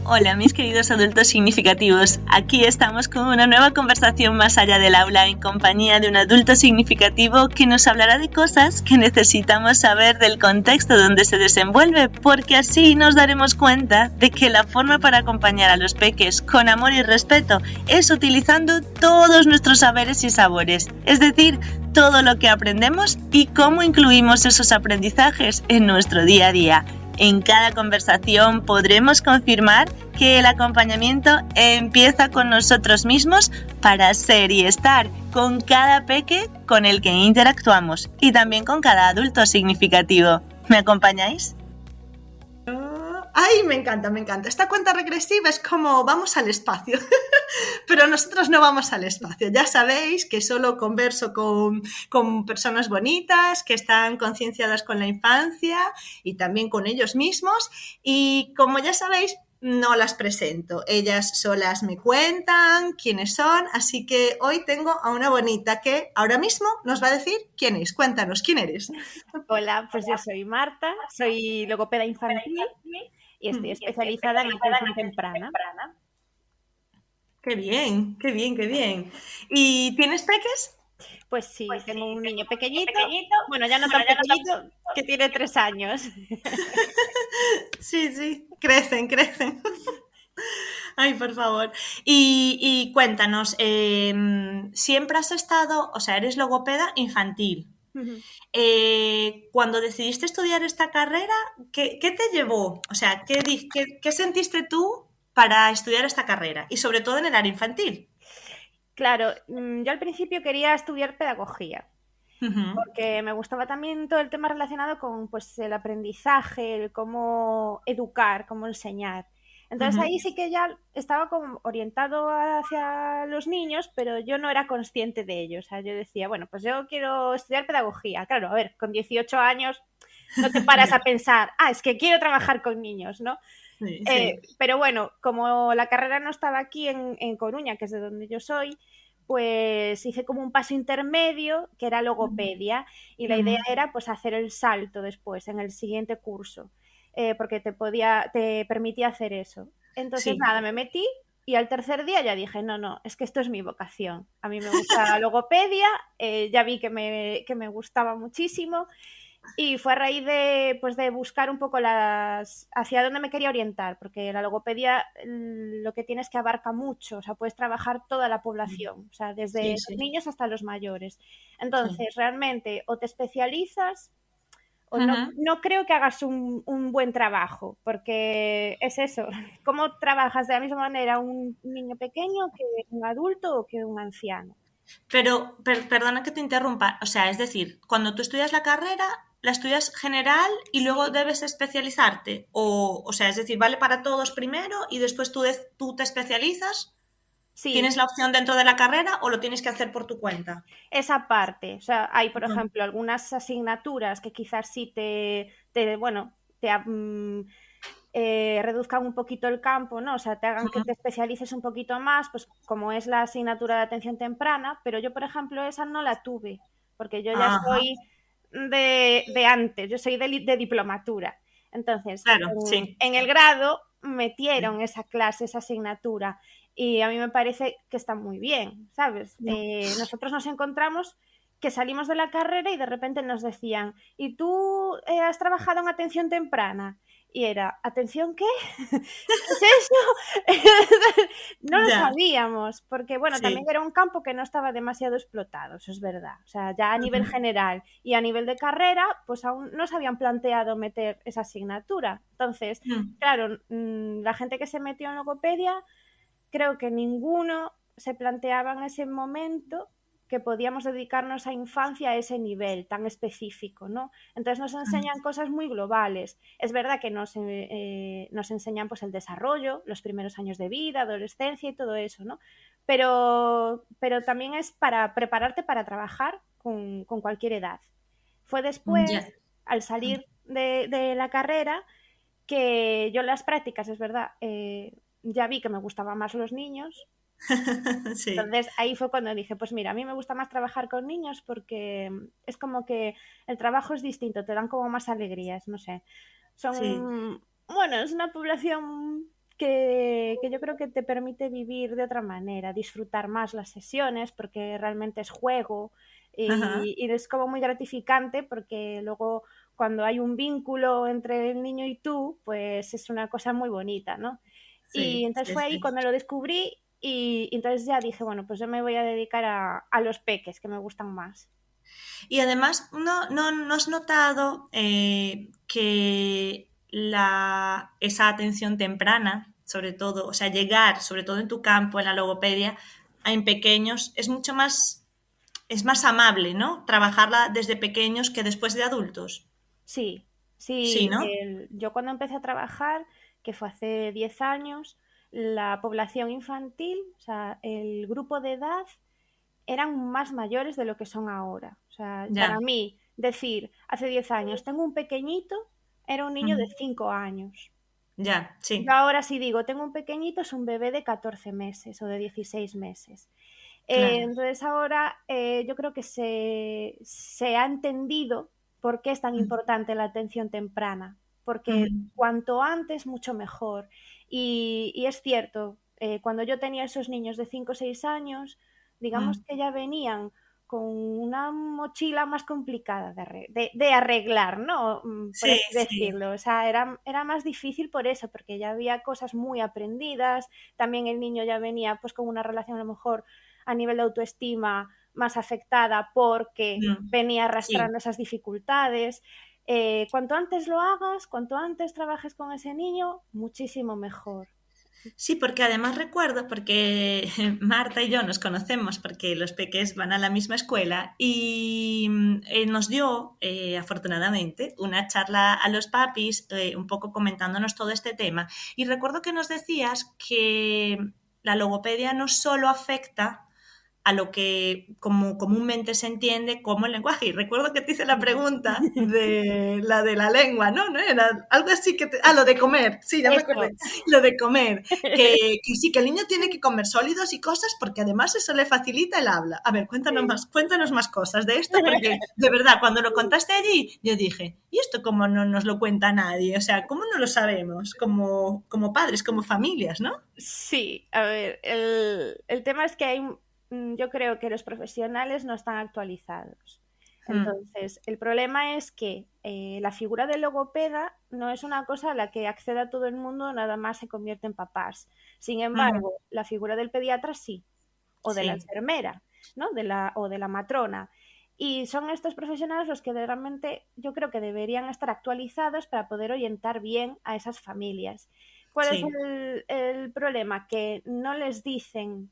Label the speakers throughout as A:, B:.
A: Hola mis queridos adultos significativos, aquí estamos con una nueva conversación más allá del aula en compañía de un adulto significativo que nos hablará de cosas que necesitamos saber del contexto donde se desenvuelve, porque así nos daremos cuenta de que la forma para acompañar a los peques con amor y respeto es utilizando todos nuestros saberes y sabores, es decir, todo lo que aprendemos y cómo incluimos esos aprendizajes en nuestro día a día. En cada conversación podremos confirmar que el acompañamiento empieza con nosotros mismos para ser y estar con cada peque con el que interactuamos y también con cada adulto significativo. ¿Me acompañáis?
B: ¡Ay, me encanta, me encanta! Esta cuenta regresiva es como vamos al espacio, pero nosotros no vamos al espacio. Ya sabéis que solo converso con personas bonitas, que están concienciadas con la infancia y también con ellos mismos. Y como ya sabéis, no las presento. Ellas solas me cuentan quiénes son, así que hoy tengo a una bonita que ahora mismo nos va a decir quién es. Cuéntanos, ¿quién eres?
C: Hola, pues yo soy Marta, soy logopeda infantil y estoy especializada en atención temprana.
B: ¡Qué bien, qué bien, qué bien! ¿Y tienes peques?
C: Pues sí, tengo un niño pequeñito, bueno, ya no tan pequeñito, que tiene 3 años.
B: Sí, crecen. Ay, por favor. Y cuéntanos, siempre has estado, o sea, eres logopeda infantil. Cuando decidiste estudiar esta carrera, ¿qué te llevó? O sea, ¿qué sentiste tú para estudiar esta carrera? Y sobre todo en el área infantil.
C: Claro, yo al principio quería estudiar pedagogía, porque me gustaba también todo el tema relacionado con pues, el aprendizaje, el cómo educar, cómo enseñar. Entonces ahí sí que ya estaba como orientado hacia los niños, pero yo no era consciente de ello. O sea, yo decía, bueno, pues yo quiero estudiar pedagogía. Claro, a ver, con 18 años no te paras a pensar, es que quiero trabajar con niños, ¿no?
B: Sí.
C: Pero bueno, como la carrera no estaba aquí en Coruña, que es de donde yo soy, pues hice como un paso intermedio que era logopedia y la idea era pues hacer el salto después en el siguiente curso, porque te permitía hacer eso. Entonces
B: Sí.
C: nada, me metí y al tercer día ya dije, no, es que esto es mi vocación. A mí me gusta la logopedia, ya vi que me gustaba muchísimo. Y fue a raíz de buscar un poco hacia dónde me quería orientar, porque la logopedia lo que tienes es que abarca mucho, o sea, puedes trabajar toda la población, o sea, desde los niños hasta los mayores. Entonces, realmente, o te especializas o no creo que hagas un buen trabajo, porque es eso, ¿cómo trabajas de la misma manera un niño pequeño que un adulto o que un anciano?
B: Pero, perdona que te interrumpa, o sea, es decir, cuando tú estudias la carrera, la estudias general y luego debes especializarte, o sea, es decir, vale para todos primero y después tú te especializas,
C: Sí,
B: ¿tienes la opción dentro de la carrera o lo tienes que hacer por tu cuenta?
C: esa parte. O sea, hay, por ejemplo, algunas asignaturas que quizás sí reduzcan un poquito el campo, ¿no? O sea, te hagan que te especialices un poquito más, pues como es la asignatura de atención temprana, pero yo, por ejemplo, esa no la tuve, porque yo ya
B: Ajá,
C: soy de antes, yo soy de diplomatura. Entonces,
B: claro, sí.
C: en el grado metieron esa clase, esa asignatura, y a mí me parece que está muy bien, ¿sabes? Nosotros nos encontramos que salimos de la carrera y de repente nos decían, ¿y tú has trabajado en atención temprana? Y era, ¿atención qué? ¿Qué es eso? No lo
B: Ya,
C: sabíamos, porque bueno, también
B: sí.
C: era un campo que no estaba demasiado explotado, eso es verdad. O sea, ya a nivel general y a nivel de carrera, pues aún no se habían planteado meter esa asignatura. Entonces, claro, la gente que se metió en logopedia, creo que ninguno se planteaba en ese momento que podíamos dedicarnos a infancia a ese nivel tan específico, ¿no? Entonces nos enseñan cosas muy globales. Es verdad que nos enseñan pues el desarrollo, los primeros años de vida, adolescencia y todo eso, ¿no? Pero también es para prepararte para trabajar con cualquier edad. Fue después,
B: Ya.
C: al salir de la carrera, que yo las prácticas, es verdad, ya vi que me gustaban más los niños.
B: Sí,
C: Entonces ahí fue cuando dije, pues mira, a mí me gusta más trabajar con niños porque es como que el trabajo es distinto, te dan como más alegrías, no sé.
B: sí.
C: Bueno, es una población que yo creo que te permite vivir de otra manera, disfrutar más las sesiones porque realmente es juego
B: Ajá.
C: y es como muy gratificante porque luego cuando hay un vínculo entre el niño y tú, pues es una cosa muy bonita, ¿no? Y
B: Sí,
C: entonces
B: sí,
C: fue ahí
B: sí.
C: cuando lo descubrí y entonces ya dije, bueno, pues yo me voy a dedicar a los peques que me gustan más.
B: Y además, ¿no has notado que esa atención temprana, sobre todo, o sea, llegar, sobre todo en tu campo, en la logopedia, en pequeños, es más amable, ¿no? Trabajarla desde pequeños que después de adultos.
C: Sí,
B: Sí,
C: sí,
B: ¿no?
C: yo cuando empecé a trabajar, que fue hace 10 años, la población infantil, o sea, el grupo de edad eran más mayores de lo que son ahora. O sea, para
B: Ya,
C: mí, decir, hace 10 años, tengo un pequeñito, era un niño de
B: ujú,
C: 5 años.
B: ya,
C: Yo
B: sí,
C: ahora si digo, tengo un pequeñito, es un bebé de 14 meses o de 16 meses.
B: claro.
C: Entonces ahora yo creo que se ha entendido por qué es tan
B: Ujú,
C: importante la atención temprana, porque
B: ujú,
C: cuanto antes, mucho mejor. Y es cierto, cuando yo tenía esos niños de 5 o 6 años, digamos
B: mm.
C: que ya venían con una mochila más complicada de arreglar, ¿no? Por
B: Sí,
C: así
B: sí.
C: decirlo. O sea, era más difícil por eso, porque ya había cosas muy aprendidas, también el niño ya venía pues con una relación a lo mejor a nivel de autoestima más afectada porque
B: Mm,
C: venía
B: sí.
C: arrastrando esas dificultades. Cuanto antes lo hagas, cuanto antes trabajes con ese niño, muchísimo mejor.
B: Sí, porque además recuerdo, porque Marta y yo nos conocemos porque los peques van a la misma escuela y nos dio, afortunadamente, una charla a los papis, un poco comentándonos todo este tema. Y recuerdo que nos decías que la logopedia no solo afecta a lo que como comúnmente se entiende como el lenguaje. Y recuerdo que te hice la pregunta de la lengua, ¿no? ¿No? Era algo así que lo de comer, sí, ya me
C: Eso.
B: acordé. Lo de comer, que sí, que el niño tiene que comer sólidos y cosas porque además eso le facilita el habla. A ver,
C: Sí.
B: cuéntanos más cosas de esto, porque de verdad, cuando lo contaste allí, yo dije, ¿y esto cómo no nos lo cuenta nadie? O sea, ¿cómo no lo sabemos como padres, como familias, ¿no?
C: Sí, a ver, el tema es que hay, yo creo que los profesionales no están actualizados.
B: Mm,
C: Entonces, el problema es que la figura del logopeda no es una cosa a la que acceda todo el mundo, nada más se convierte en papás. Sin
B: mm,
C: embargo, la figura del pediatra sí, o de la
B: sí,
C: enfermera, ¿no? O de la matrona. Y son estos profesionales los que realmente yo creo que deberían estar actualizados para poder orientar bien a esas familias. ¿Cuál es
B: sí.
C: el problema? Que no les dicen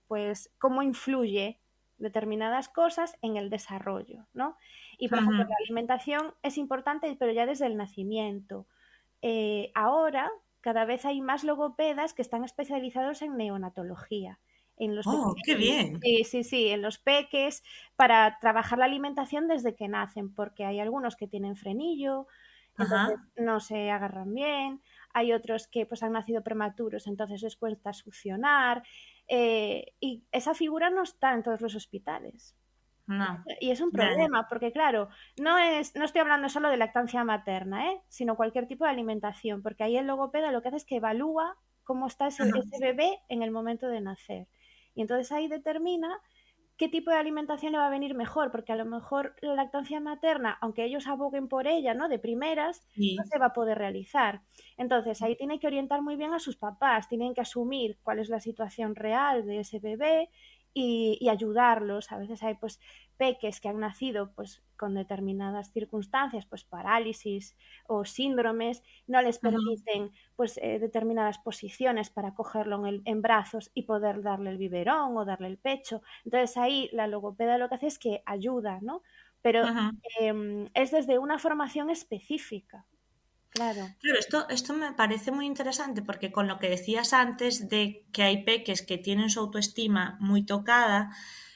C: pues cómo influye determinadas cosas en el desarrollo, ¿no? Y por ejemplo,
B: Ujú.
C: la alimentación es importante, pero ya desde el nacimiento. Ahora cada vez hay más logopedas que están especializados en neonatología, en los
B: Oh, qué bien.
C: sí, sí, sí, en los peques, para trabajar la alimentación desde que nacen, porque hay algunos que tienen frenillo, entonces
B: Ajá.
C: no se agarran bien, hay otros que pues han nacido prematuros, entonces les cuesta succionar, y esa figura no está en todos los hospitales.
B: No.
C: Y es un
B: Ya, ya.
C: problema, porque claro, no estoy hablando solo de lactancia materna, sino cualquier tipo de alimentación, porque ahí el logopeda lo que hace es que evalúa cómo está
B: Ajá.
C: ese bebé en el momento de nacer. Y entonces ahí determina qué tipo de alimentación le va a venir mejor, porque a lo mejor la lactancia materna, aunque ellos aboguen por ella, ¿no? De primeras, no
B: Sí.
C: se va a poder realizar. Entonces ahí tiene que orientar muy bien a sus papás, tienen que asumir cuál es la situación real de ese bebé y ayudarlos. A veces hay pues peques que han nacido pues con determinadas circunstancias, pues parálisis o síndromes, no les
B: Ujú.
C: permiten pues determinadas posiciones para cogerlo en brazos y poder darle el biberón o darle el pecho. Entonces ahí la logopeda lo que hace es que ayuda, ¿no? Pero
B: Ujú.
C: es desde una formación específica, claro.
B: Claro, esto me parece muy interesante porque con lo que decías antes de que hay peques que tienen su autoestima muy tocada,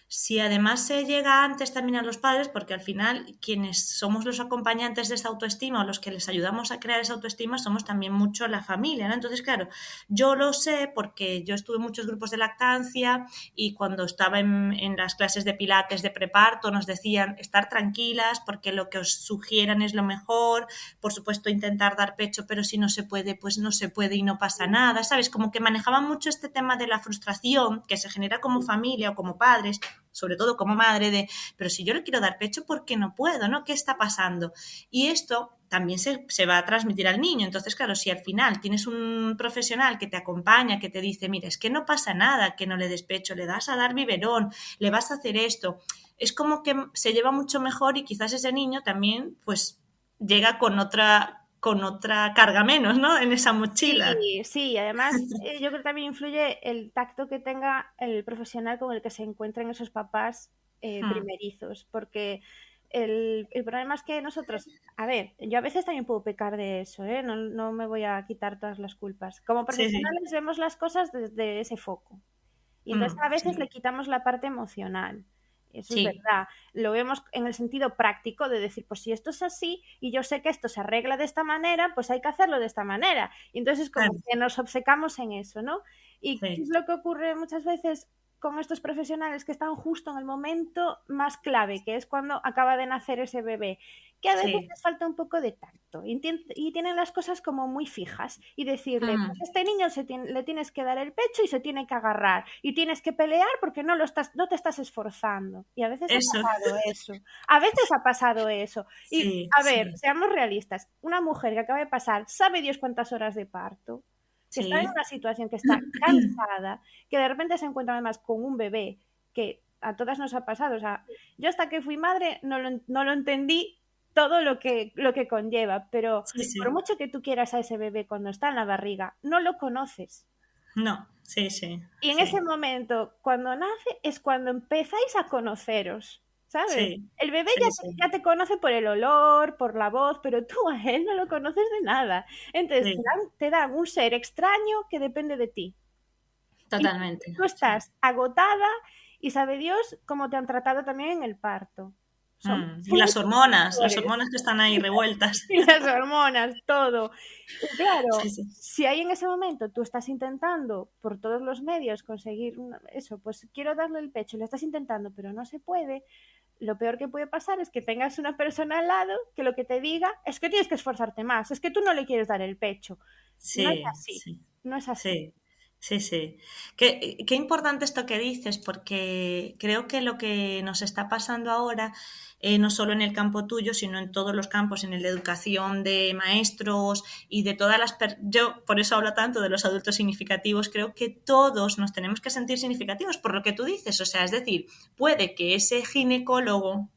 B: Si además se llega antes también a los padres, porque al final quienes somos los acompañantes de esa autoestima o los que les ayudamos a crear esa autoestima somos también mucho la familia, ¿no? Entonces, claro, yo lo sé porque yo estuve en muchos grupos de lactancia y cuando estaba en las clases de pilates de preparto nos decían estar tranquilas porque lo que os sugieran es lo mejor, por supuesto intentar dar pecho, pero si no se puede, pues no se puede y no pasa nada, ¿sabes? Como que manejaban mucho este tema de la frustración que se genera como familia o como padres, sobre todo como madre, de, pero si yo le quiero dar pecho, ¿por qué no puedo? ¿No? ¿Qué está pasando? Y esto también se va a transmitir al niño. Entonces, claro, si al final tienes un profesional que te acompaña, que te dice, mira, es que no pasa nada que no le des pecho, le das a dar biberón, le vas a hacer esto, es como que se lleva mucho mejor y quizás ese niño también, pues, llega con otra carga menos, ¿no? En esa mochila.
C: Sí, sí, además yo creo que también influye el tacto que tenga el profesional con el que se encuentren esos papás primerizos, porque el problema es que nosotros, a ver, yo a veces también puedo pecar de eso, ¿eh? No, no me voy a quitar todas las culpas. Como
B: Sí, sí.
C: profesionales vemos las cosas desde ese foco y entonces a veces le
B: Sí,
C: quitamos la parte emocional. Eso es
B: sí,
C: verdad. Lo vemos en el sentido práctico de decir, pues si esto es así y yo sé que esto se arregla de esta manera, pues hay que hacerlo de esta manera. Y entonces como
B: claro,
C: que nos obcecamos en eso, ¿no? ¿Y qué
B: sí,
C: es lo que ocurre muchas veces con estos profesionales que están justo en el momento más clave, que es cuando acaba de nacer ese bebé? Que a veces
B: sí.
C: les falta un poco de tacto y tienen las cosas como muy fijas y decirle, pues a
B: Mm,
C: este niño le tienes que dar el pecho y se tiene que agarrar y tienes que pelear porque no te estás esforzando. Y a veces ha
B: eso,
C: pasado eso. A veces ha pasado eso. Y
B: sí,
C: a ver,
B: sí,
C: seamos realistas, una mujer que acaba de pasar, sabe Dios cuántas horas de parto, que está en
B: sí.
C: una situación que está cansada, que de repente se encuentra además con un bebé que a todas nos ha pasado. O sea, yo hasta que fui madre no lo entendí todo lo que conlleva, pero
B: Sí,
C: por
B: sí.
C: mucho que tú quieras a ese bebé cuando está en la barriga, no lo conoces.
B: No, sí, sí,
C: Y en ese
B: sí,
C: momento, cuando nace, es cuando empezáis a conoceros, ¿sabes?
B: sí,
C: El bebé
B: sí, sí,
C: ya te conoce por el olor, por la voz, pero tú a él no lo conoces de nada. Entonces
B: sí,
C: te dan un ser extraño que depende de ti. Y
B: totalmente.
C: tú
B: Sí.
C: estás agotada y sabe Dios cómo te han tratado también en el parto.
B: Y
C: Son
B: las
C: muchos
B: hormonas que están ahí revueltas.
C: y las hormonas, todo. Y
B: Sí,
C: claro,
B: sí,
C: si ahí en ese momento tú estás intentando por todos los medios conseguir eso, pues quiero darle el pecho, lo estás intentando, pero no se puede, lo peor que puede pasar es que tengas una persona al lado que lo que te diga es que tienes que esforzarte más, es que tú no le quieres dar el pecho. No es
B: sí,
C: así,
B: sí,
C: no es así.
B: sí, sí, sí. Qué importante esto que dices, porque creo que lo que nos está pasando ahora, no solo en el campo tuyo, sino en todos los campos, en el de educación de maestros y de todas las... Yo por eso hablo tanto de los adultos significativos, creo que todos nos tenemos que sentir significativos por lo que tú dices, o sea, es decir, puede que ese ginecólogo,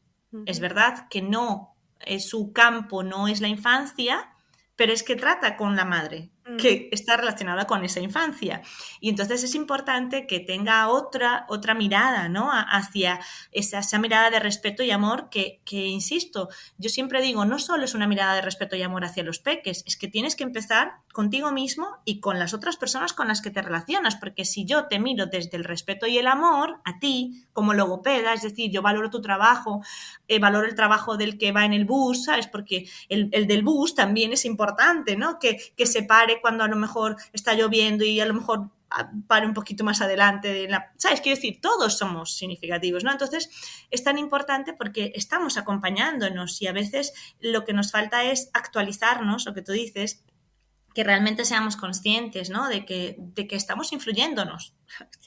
B: es
C: Ujú.
B: verdad que no, su campo no es la infancia, pero es que trata con la madre,
C: Ujú.
B: que está relacionada con esa infancia. Y entonces es importante que tenga otra mirada, ¿no? Hacia esa mirada de respeto y amor insisto, yo siempre digo, no solo es una mirada de respeto y amor hacia los peques, es que tienes que empezar contigo mismo y con las otras personas con las que te relacionas, porque si yo te miro desde el respeto y el amor a ti, como logopeda, es decir, yo valoro tu trabajo, valoro el trabajo del que va en el bus, ¿sabes? Porque el del bus también es importante, ¿no? Que se pare cuando a lo mejor está lloviendo y a lo mejor pare un poquito más adelante. ¿Sabes? Quiero decir, todos somos significativos, ¿no? Entonces, es tan importante porque estamos acompañándonos y a veces lo que nos falta es actualizarnos, lo que tú dices, que realmente seamos conscientes, ¿no? De que estamos influyéndonos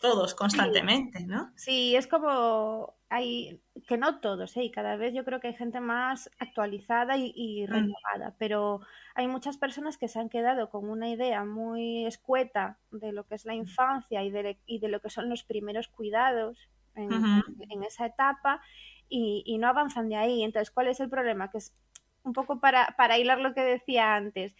B: todos
C: Sí,
B: constantemente, ¿no?
C: sí, es como hay, que no todos, ¿eh? Y cada vez yo creo que hay gente más actualizada y
B: Mm,
C: renovada, pero hay muchas personas que se han quedado con una idea muy escueta de lo que es la infancia y de lo que son los primeros cuidados
B: ujú,
C: en esa etapa y no avanzan de ahí. Entonces, ¿cuál es el problema? Que es un poco para hilar lo que decía antes.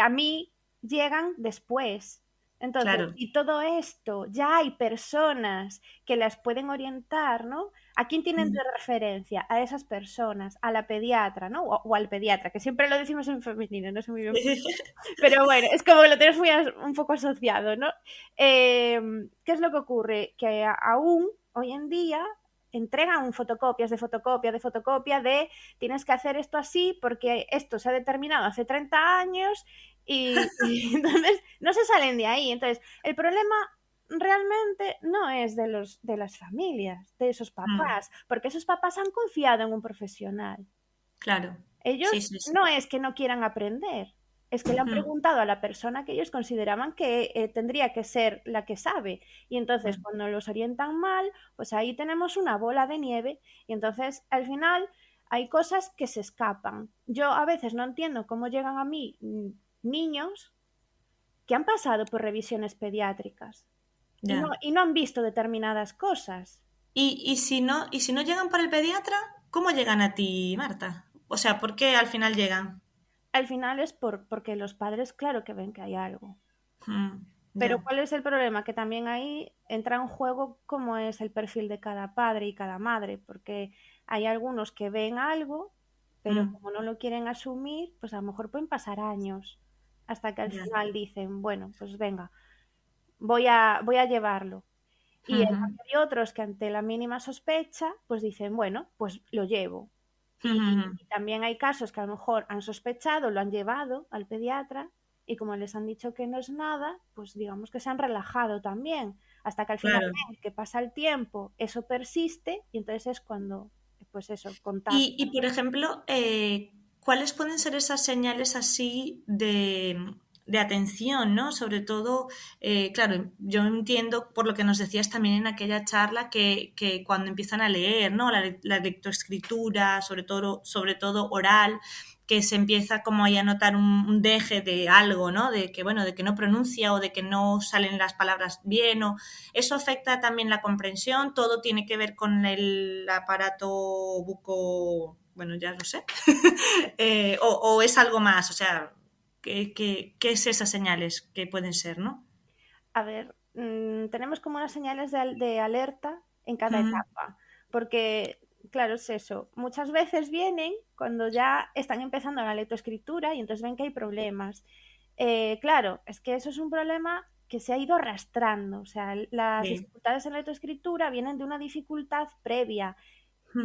C: A mí llegan después. Entonces,
B: claro.
C: y todo esto, ya hay personas que las pueden orientar, ¿no? ¿A quién tienen de
B: Mm.
C: referencia? A esas personas, a la pediatra, ¿no? O al pediatra, que siempre lo decimos en femenino, no sé muy bien. Pero bueno, es como que lo tenemos muy un poco asociado, ¿no? ¿Qué es lo que ocurre? Que aún hoy en día entregan fotocopias de fotocopia de tienes que hacer esto así porque esto se ha determinado hace 30 años y entonces no se salen de ahí. Entonces, el problema realmente no es de las familias, de esos papás, porque esos papás han confiado en un profesional.
B: Claro. Sí,
C: Ellos
B: sí, sí.
C: no es que no quieran aprender, es que le han preguntado a la persona que ellos consideraban que tendría que ser la que sabe. Y entonces, cuando los orientan mal, pues ahí tenemos una bola de nieve y entonces al final hay cosas que se escapan. Yo a veces no entiendo cómo llegan a mí niños que han pasado por revisiones pediátricas
B: Ya.
C: y no han visto determinadas cosas.
B: Y si no llegan por el pediatra, ¿cómo llegan a ti, Marta? O sea, ¿por qué al final llegan?
C: Al final es porque los padres, claro que ven que hay algo. Pero
B: Ya.
C: ¿cuál es el problema? Que también ahí entra en juego cómo es el perfil de cada padre y cada madre, porque hay algunos que ven algo, pero
B: Mm,
C: como no lo quieren asumir, pues a lo mejor pueden pasar años hasta que al
B: ya.
C: final dicen, bueno, pues venga, voy a llevarlo. Y en
B: Ujú,
C: cambio hay otros que ante la mínima sospecha, pues dicen, bueno, pues lo llevo.
B: ujú.
C: Y también hay casos que a lo mejor han sospechado, lo han llevado al pediatra y como les han dicho que no es nada, pues digamos que se han relajado también, hasta que al final
B: Claro.
C: ven que pasa el tiempo, eso persiste y entonces es cuando, pues eso,
B: Y,
C: contactan.
B: por ejemplo, ¿cuáles pueden ser esas señales así de atención, ¿no? Sobre todo, claro, yo entiendo por lo que nos decías también en aquella charla que cuando empiezan a leer, ¿no? La lectoescritura, sobre todo oral, que se empieza como ahí a notar un deje de algo, ¿no? De que, bueno, de que no pronuncia o de que no salen las palabras bien o eso afecta también la comprensión, todo tiene que ver con el aparato buco, bueno, ya lo sé, o es algo más, o sea, ¿qué es esas señales que pueden ser, no?
C: A ver, tenemos como unas señales de alerta en cada
B: Mm,
C: etapa, porque, claro, es eso. Muchas veces vienen cuando ya están empezando la lectoescritura y entonces ven que hay problemas. Claro, es que eso es un problema que se ha ido arrastrando. O sea, las
B: sí.
C: dificultades en la lectoescritura vienen de una dificultad previa.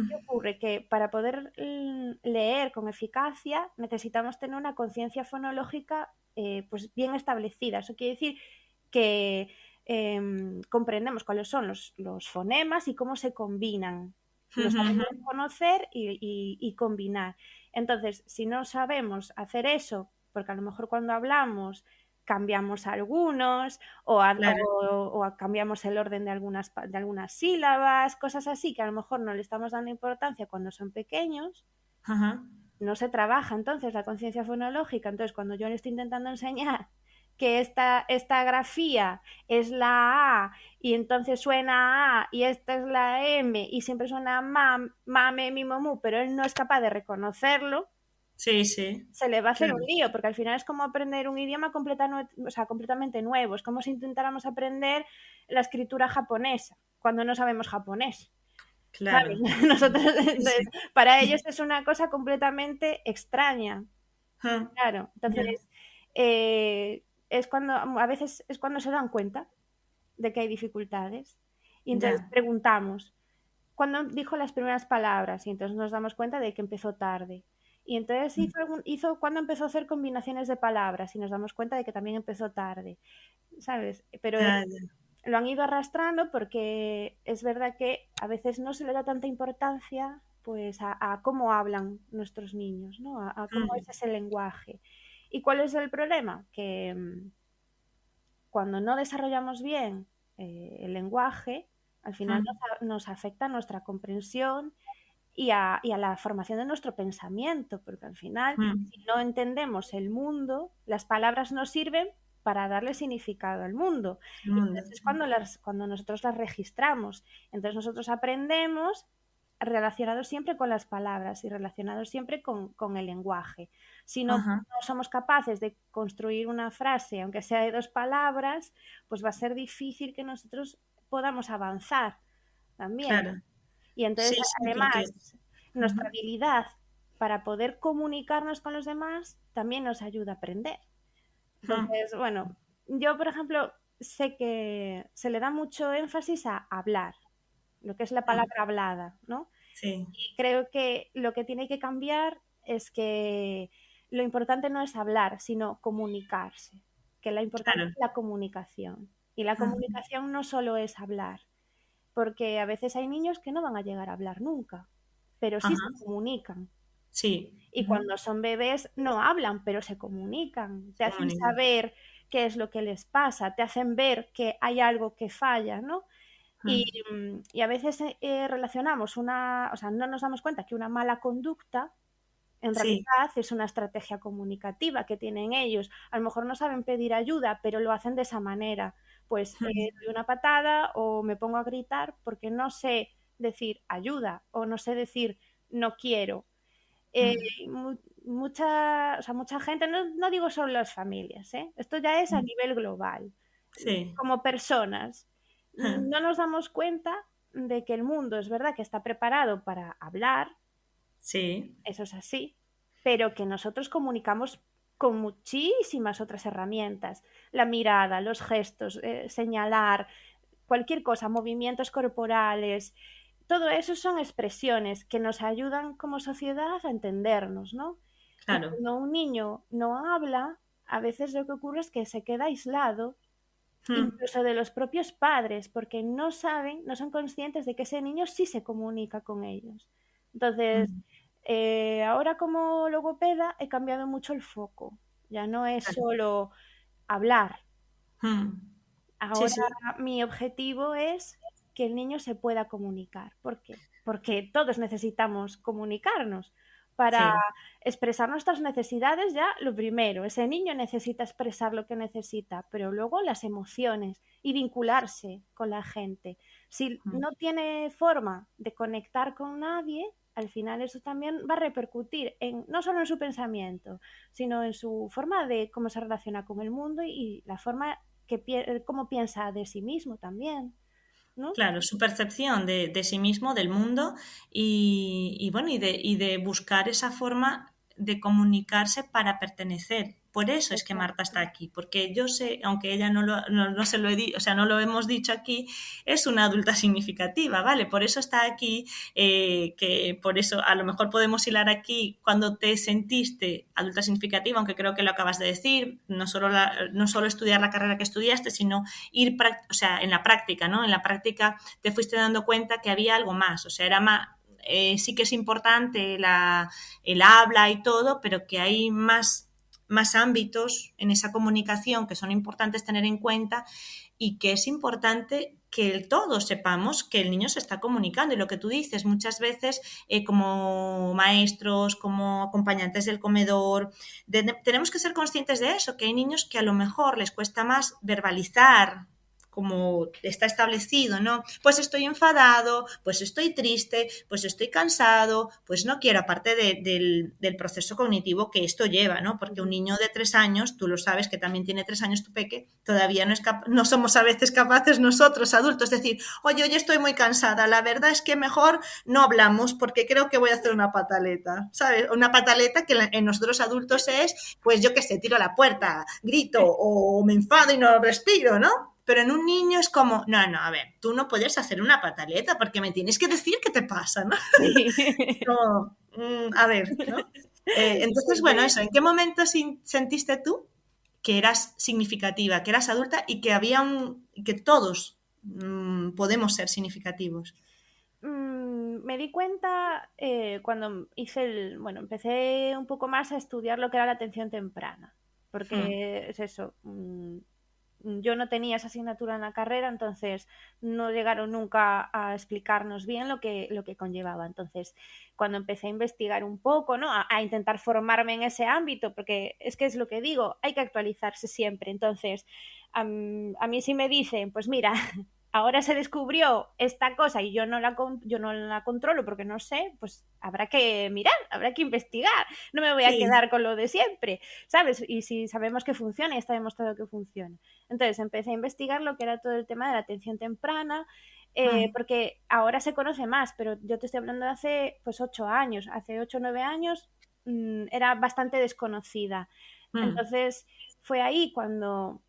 C: ¿Qué ocurre? Que para poder leer con eficacia necesitamos tener una conciencia fonológica pues bien establecida. Eso quiere decir que comprendemos cuáles son los fonemas y cómo se combinan. Los sabemos reconocer y combinar. Entonces, si no sabemos hacer eso, porque a lo mejor cuando hablamos cambiamos algunos
B: Claro.
C: o cambiamos el orden de algunas sílabas, cosas así que a lo mejor no le estamos dando importancia cuando son pequeños,
B: Ajá.
C: no se trabaja entonces la conciencia fonológica. Entonces, cuando yo le estoy intentando enseñar que esta grafía es la A y entonces suena A y esta es la M y siempre suena me, mi, mu, pero él no es capaz de reconocerlo,
B: Sí, sí,
C: se le va a hacer
B: claro.
C: un lío, porque al final es como aprender un idioma completamente nuevo. Es como si intentáramos aprender la escritura japonesa cuando no sabemos japonés. ¿Sabes?
B: Claro.
C: Nosotros,
B: Sí, sí.
C: entonces, para ellos es una cosa completamente extraña.
B: Ah,
C: Claro,
B: ya,
C: entonces es cuando a veces es cuando se dan cuenta de que hay dificultades y entonces
B: ya.
C: preguntamos cuándo dijo las primeras palabras y entonces nos damos cuenta de que empezó tarde. Y entonces hizo cuando empezó a hacer combinaciones de palabras y nos damos cuenta de que también empezó tarde, ¿sabes? Pero
B: Ya, ya.
C: lo han ido arrastrando porque es verdad que a veces no se le da tanta importancia pues a cómo hablan nuestros niños, ¿no? A cómo es ese lenguaje. ¿Y cuál es el problema? Que cuando no desarrollamos bien el lenguaje, al final nos afecta a nuestra comprensión y a la formación de nuestro pensamiento, porque al final, si no entendemos el mundo, las palabras nos sirven para darle significado al mundo.
B: El
C: Y
B: mundo.
C: entonces es cuando nosotros las registramos. Entonces nosotros aprendemos relacionados siempre con las palabras y relacionados siempre con el lenguaje. Si no,
B: Ajá,
C: no somos capaces de construir una frase, aunque sea de 2 palabras, pues va a ser difícil que nosotros podamos avanzar también.
B: claro.
C: Y entonces,
B: Sí, sí, porque
C: además, nuestra
B: ujú,
C: habilidad para poder comunicarnos con los demás también nos ayuda a aprender.
B: mm,
C: Entonces, bueno, yo, por ejemplo, sé que se le da mucho énfasis a hablar, lo que es la palabra hablada, ¿no?
A: Sí.
C: Y creo que lo que tiene que cambiar es que lo importante no es hablar, sino comunicarse, que lo importante
A: Claro.
C: es la comunicación. Y la
A: Ujú.
C: comunicación no solo es hablar, porque a veces hay niños que no van a llegar a hablar nunca, pero sí se
A: Ajá.
C: comunican.
A: Sí.
C: Y
A: Ujú.
C: cuando son bebés no hablan, pero se comunican, te hacen
A: Comunicar.
C: saber qué es lo que les pasa, te hacen ver que hay algo que falla, ¿no? Y,
A: Mm.
C: y a veces relacionamos o sea, no nos damos cuenta que una mala conducta en
A: Sí.
C: realidad es una estrategia comunicativa que tienen ellos. A lo mejor no saben pedir ayuda, pero lo hacen de esa manera. Pues
A: Mm.
C: doy una patada o me pongo a gritar porque no sé decir ayuda o no sé decir no quiero. Eh,
A: Mm.
C: o sea, mucha gente, no digo solo las familias, ¿eh? Esto ya es a
A: Mm.
C: nivel global.
A: Sí.
C: Como personas,
A: Ah.
C: no nos damos cuenta de que el mundo es verdad que está preparado para hablar,
A: Sí.
C: eso es así, pero que nosotros comunicamos con muchísimas otras herramientas, la mirada, los gestos, señalar, cualquier cosa, movimientos corporales, todo eso son expresiones que nos ayudan como sociedad a entendernos, ¿no? Y
A: Claro.
C: cuando un niño no habla, a veces lo que ocurre es que se queda aislado,
A: Mm.
C: incluso de los propios padres, porque no saben, no son conscientes de que ese niño sí se comunica con ellos. Entonces,
A: Mm.
C: ahora como logopeda he cambiado mucho el foco. Ya no es
A: Claro.
C: solo hablar.
A: Mm. Sí,
C: Ahora
A: sí.
C: mi objetivo es que el niño se pueda comunicar. ¿Por qué? Porque todos necesitamos comunicarnos. Para
A: Sí.
C: expresar nuestras necesidades ya lo primero, ese niño necesita expresar lo que necesita, pero luego las emociones y vincularse con la gente. Si
A: Mm.
C: no tiene forma de conectar con nadie, al final eso también va a repercutir en, no solo en su pensamiento, sino en su forma de cómo se relaciona con el mundo y la forma cómo piensa de sí mismo también, ¿no?
A: Claro, su percepción de sí mismo, del mundo y bueno, y de buscar esa forma de comunicarse para pertenecer. Por eso es que Marta
C: Exacto.
A: está aquí, porque yo sé, aunque ella no se lo he dicho, o sea, no lo hemos dicho aquí, es una adulta significativa, ¿vale? Por eso está aquí, que por eso a lo mejor podemos hilar aquí cuando te sentiste adulta significativa, aunque creo que lo acabas de decir, no solo estudiar la carrera que estudiaste, sino ir, o sea, en la práctica, ¿no? En la práctica te fuiste dando cuenta que había algo más, o sea, era más, sí que es importante el habla y todo, pero que hay más ámbitos en esa comunicación que son importantes tener en cuenta y que es importante que todos sepamos que el niño se está comunicando y lo que tú dices muchas veces como maestros, como acompañantes del comedor, tenemos que ser conscientes de eso, que hay niños que a lo mejor les cuesta más verbalizar como está establecido, ¿no? Pues estoy enfadado, pues estoy triste, pues estoy cansado, pues no quiero, aparte del proceso cognitivo que esto lleva, ¿no? Porque un niño de 3 años, tú lo sabes que también tiene 3 años tu peque, todavía no somos a veces capaces nosotros, adultos, decir, oye, hoy estoy muy cansada, la verdad es que mejor no hablamos porque creo que voy a hacer una pataleta, ¿sabes? Una pataleta que en nosotros adultos es, pues yo qué sé, tiro a la puerta, grito o me enfado y no respiro, ¿no? Pero en un niño es como, no, a ver, tú no puedes hacer una pataleta porque me tienes que decir qué te pasa, ¿no?
C: Sí.
A: Como, a ver, ¿no? Entonces,
C: Pues
A: bueno,
C: sí.
A: eso, ¿en qué momento sentiste tú que eras significativa, que eras adulta y que que todos podemos ser significativos?
C: Me di cuenta cuando bueno, empecé un poco más a estudiar lo que era la atención temprana,
A: Hmm.
C: porque es eso, yo no tenía esa asignatura en la carrera, entonces no llegaron nunca a explicarnos bien lo que conllevaba. Entonces, cuando empecé a investigar un poco, ¿no? A intentar formarme en ese ámbito, porque es que es lo que digo, hay que actualizarse siempre. Entonces, a mí sí me dicen, pues mira, ahora se descubrió esta cosa y yo no la controlo porque no sé, pues habrá que mirar, habrá que investigar. No me voy a
A: Sí.
C: quedar con lo de siempre, ¿sabes? Y si sabemos que funciona y está demostrado que funciona. Entonces empecé a investigar lo que era todo el tema de la atención temprana,
A: Hmm.
C: porque ahora se conoce más, pero yo te estoy hablando de hace pues 8 años, hace 8 o 9 años era bastante desconocida.
A: Hmm.
C: Entonces fue ahí cuando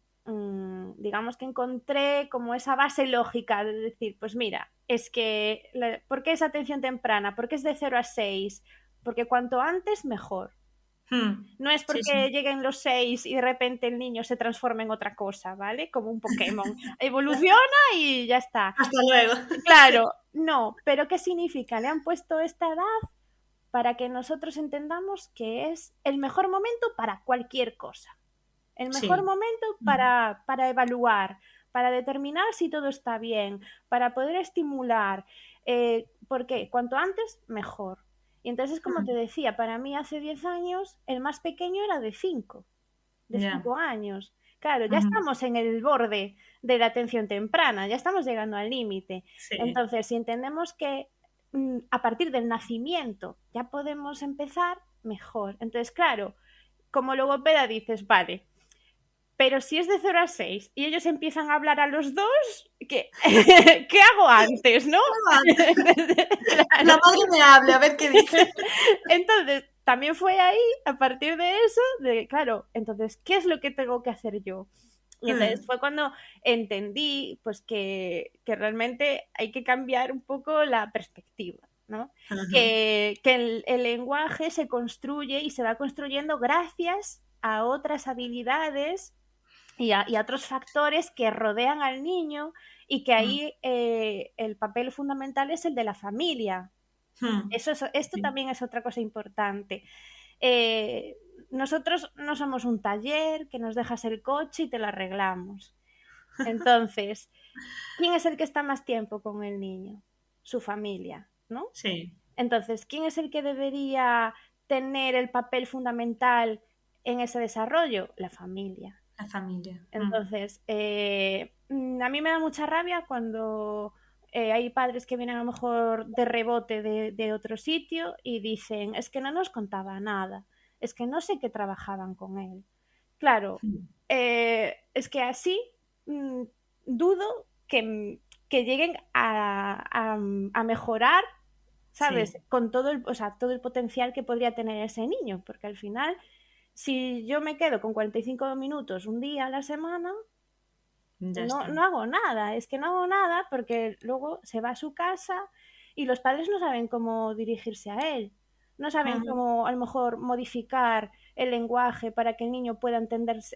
C: digamos que encontré como esa base lógica de decir, pues mira, es que, ¿por qué es atención temprana? ¿Por qué es de 0 a 6? Porque cuanto antes, mejor. No es
B: Sí,
C: porque
B: sí.
C: lleguen los 6 y de repente el niño se transforme en otra cosa, ¿vale? Como un Pokémon. Evoluciona y ya está.
B: Hasta luego. Sí.
C: Claro, no, pero ¿qué significa? Le han puesto esta edad para que nosotros entendamos que es el mejor momento para cualquier cosa. El mejor
B: Sí.
C: momento para evaluar, para determinar si todo está bien, para poder estimular. ¿Por qué? Cuanto antes, mejor. Y entonces, como te decía, para mí hace 10 años el más pequeño era de 5
B: Ya.
C: años. Claro, ya
B: Ujú.
C: estamos en el borde de la atención temprana, ya estamos llegando al límite.
B: Sí.
C: Entonces, si entendemos que a partir del nacimiento ya podemos empezar, mejor. Entonces, claro, como logopeda dices, vale, pero si es de 0 a 6 y ellos empiezan a hablar a los dos, ¿qué, ¿qué hago antes, no?
B: La
C: Claro.
B: madre me hable, a ver qué dice.
C: Entonces, también fue ahí, a partir de eso, de, claro, entonces, ¿qué es lo que tengo que hacer yo? Y entonces fue cuando entendí pues que realmente hay que cambiar un poco la perspectiva, ¿no?
B: Ajá.
C: Que el lenguaje se construye y se va construyendo gracias a otras habilidades y a otros factores que rodean al niño y que ahí el papel fundamental es el de la familia. Esto
B: Sí.
C: también es otra cosa importante. Eh, Nosotros no somos un taller que nos dejas el coche y te lo arreglamos. Entonces, ¿quién es el que está más tiempo con el niño? Su familia, ¿no?
B: Sí.
C: Entonces, ¿quién es el que debería tener el papel fundamental en ese desarrollo? La familia.
B: La familia.
C: Entonces, a mí me da mucha rabia cuando hay padres que vienen a lo mejor de rebote de otro sitio y dicen, es que no nos contaba nada, es que no sé qué trabajaban con él. Claro, es que así mm, dudo que lleguen a mejorar, ¿sabes?
B: Sí.
C: Con todo o sea, todo el potencial que podría tener ese niño, porque al final si yo me quedo con 45 minutos un día a la semana,
B: Ya
C: no,
B: está.
C: no hago nada. Es que no hago nada porque luego se va a su casa y los padres no saben cómo dirigirse a él. No saben
B: Ujú.
C: cómo a lo mejor modificar el lenguaje para que el niño pueda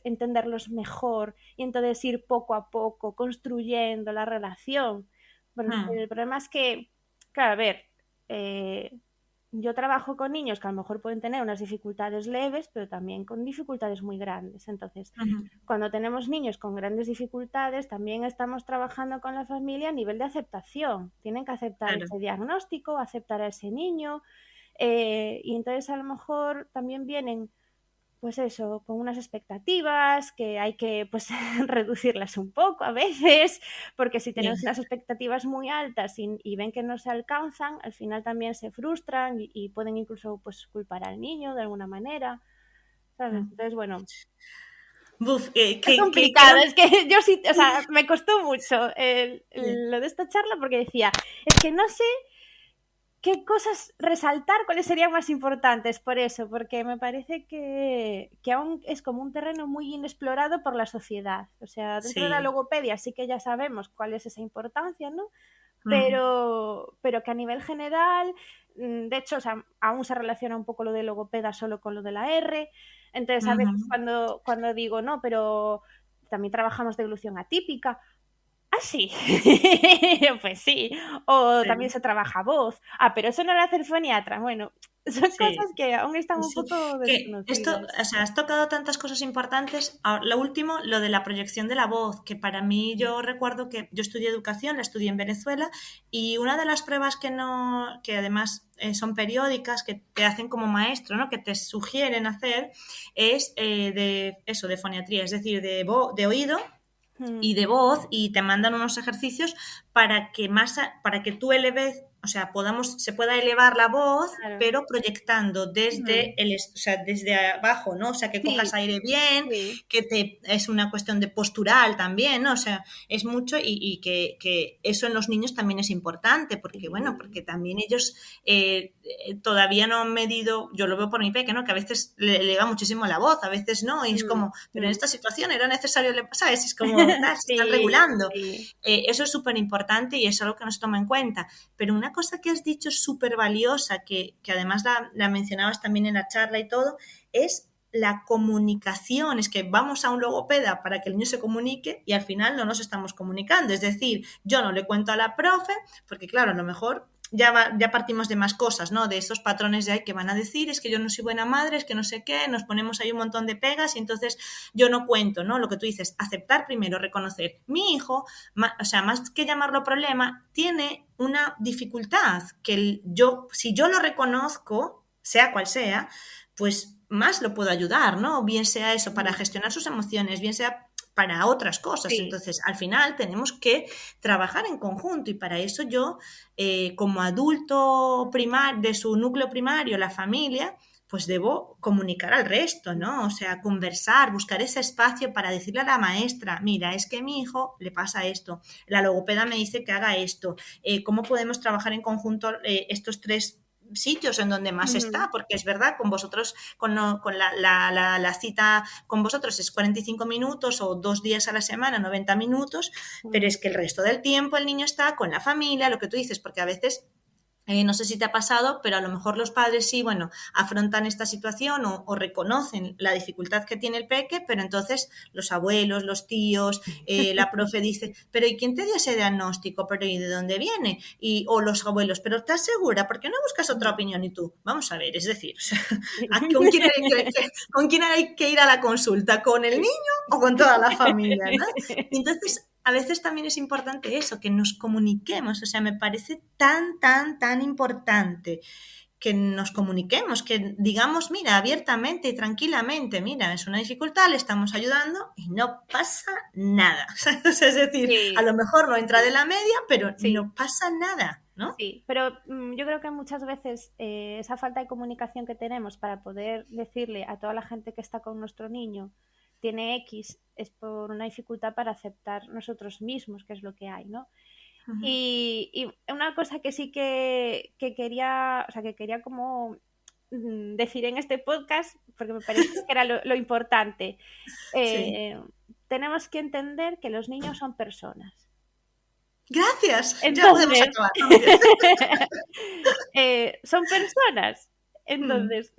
C: entenderlos mejor y entonces ir poco a poco construyendo la relación. Porque
B: Mm.
C: el problema es que, claro, a ver, eh, yo trabajo con niños que a lo mejor pueden tener unas dificultades leves, pero también con dificultades muy grandes. Entonces,
B: Ujú.
C: cuando tenemos niños con grandes dificultades, también estamos trabajando con la familia a nivel de aceptación. Tienen que aceptar
B: Claro.
C: ese diagnóstico, aceptar a ese niño, y entonces a lo mejor también vienen pues eso, con unas expectativas que hay que pues reducirlas un poco a veces, porque si
B: Sí.
C: tenemos unas expectativas muy altas y ven que no se alcanzan, al final también se frustran y pueden incluso pues culpar al niño de alguna manera, ¿sabes?
B: Mm.
C: Entonces, bueno,
B: Buf,
C: es
B: que
C: complicado,
B: eran...
C: es que yo sí, o sea, me costó mucho
B: Sí.
C: lo de esta charla porque decía, es que no sé qué cosas resaltar, cuáles serían más importantes por eso, porque me parece que aún es como un terreno muy inexplorado por la sociedad. O sea, dentro de la
B: Sí.
C: logopedia sí que ya sabemos cuál es esa importancia, ¿no?
B: Mm.
C: Pero que a nivel general, de hecho, o sea, aún se relaciona un poco lo de logopeda solo con lo de la R. Entonces, a veces
B: Ujú.
C: cuando digo, no, pero también trabajamos de evolución atípica. Ah, sí. Pues sí. O también
B: Sí.
C: se trabaja voz. Ah, pero eso no lo hace el foniatra. Bueno, son
B: Sí.
C: cosas que aún están un
B: Sí,
C: poco
B: que esto,
C: desconocidas.
B: o sea, has tocado tantas cosas importantes. Lo último, lo de la proyección de la voz, que para mí yo recuerdo que yo estudié educación, la estudié en Venezuela, y una de las pruebas que no, que además son periódicas, que te hacen como maestro, ¿no? Que te sugieren hacer, es de eso, de foniatría, es decir, de oído
C: Mm,
B: y de voz, y te mandan unos ejercicios para que tú eleves, o o sea, se pueda elevar la voz,
C: Claro.
B: pero proyectando desde desde abajo, ¿no? O sea, que cojas aire bien, que es una cuestión de postural también, ¿no? O sea, es mucho y que eso en los niños también es importante, porque bueno, porque también ellos todavía no han medido, yo lo veo por mi peque, ¿no? Que a veces le eleva muchísimo la voz, a veces no, y es como, pero en esta situación era necesario, ¿sabes? Es como, tal, se están regulando. Eso es súper importante y es algo que nos toma en cuenta. Pero una cosa que has dicho súper valiosa, que además la mencionabas también en la charla y todo, es la comunicación. Es que vamos a un logopeda para que el niño se comunique y al final no nos estamos comunicando. Es decir, yo no le cuento a la profe, porque claro, a lo mejor ya partimos de más cosas, ¿no? De esos patrones de ahí que van a decir, es que yo no soy buena madre, es que no sé qué, nos ponemos ahí un montón de pegas y entonces yo no cuento, ¿no? Lo que tú dices, aceptar primero, reconocer. Mi hijo, o sea, más que llamarlo problema, tiene una dificultad que si yo lo reconozco, sea cual sea, pues más lo puedo ayudar, ¿no? Bien sea eso, para gestionar sus emociones, bien sea para otras cosas. Entonces, al final tenemos que trabajar en conjunto y para eso yo, como adulto de su núcleo primario, la familia, pues debo comunicar al resto, ¿no? O sea, conversar, buscar ese espacio para decirle a la maestra, mira, es que a mi hijo le pasa esto, la logopeda me dice que haga esto, ¿cómo podemos trabajar en conjunto estos 3 sitios en donde más está? Porque es verdad, con vosotros, con la cita con vosotros es 45 minutos o 2 días a la semana, 90 minutos, pero es que el resto del tiempo el niño está con la familia, lo que tú dices, porque a veces no sé si te ha pasado, pero a lo mejor los padres sí, bueno, afrontan esta situación o reconocen la dificultad que tiene el peque, pero entonces los abuelos, los tíos, la profe dice, pero ¿y quién te dio ese diagnóstico? ¿Pero y de dónde viene? O los abuelos, ¿pero estás segura? ¿Por qué no buscas otra opinión? Y tú, vamos a ver, es decir, ¿con quién hay que ir a la consulta? ¿Con el niño o con toda la familia? ¿No? Y entonces, a veces también es importante eso, que nos comuniquemos, o sea, me parece tan importante que nos comuniquemos, que digamos, mira, abiertamente y tranquilamente, mira, es una dificultad, le estamos ayudando y no pasa nada. O sea, es decir, a lo mejor no entra de la media, pero no pasa nada, ¿no?
C: Sí, pero yo creo que muchas veces esa falta de comunicación que tenemos para poder decirle a toda la gente que está con nuestro niño tiene X, es por una dificultad para aceptar nosotros mismos, que es lo que hay, ¿no? Uh-huh. Y una cosa que sí que quería, o sea, que quería como decir en este podcast, porque me parece que era lo importante, tenemos que entender que los niños son personas.
B: Gracias. Entonces, ya podemos acabar.
C: Son personas. Entonces,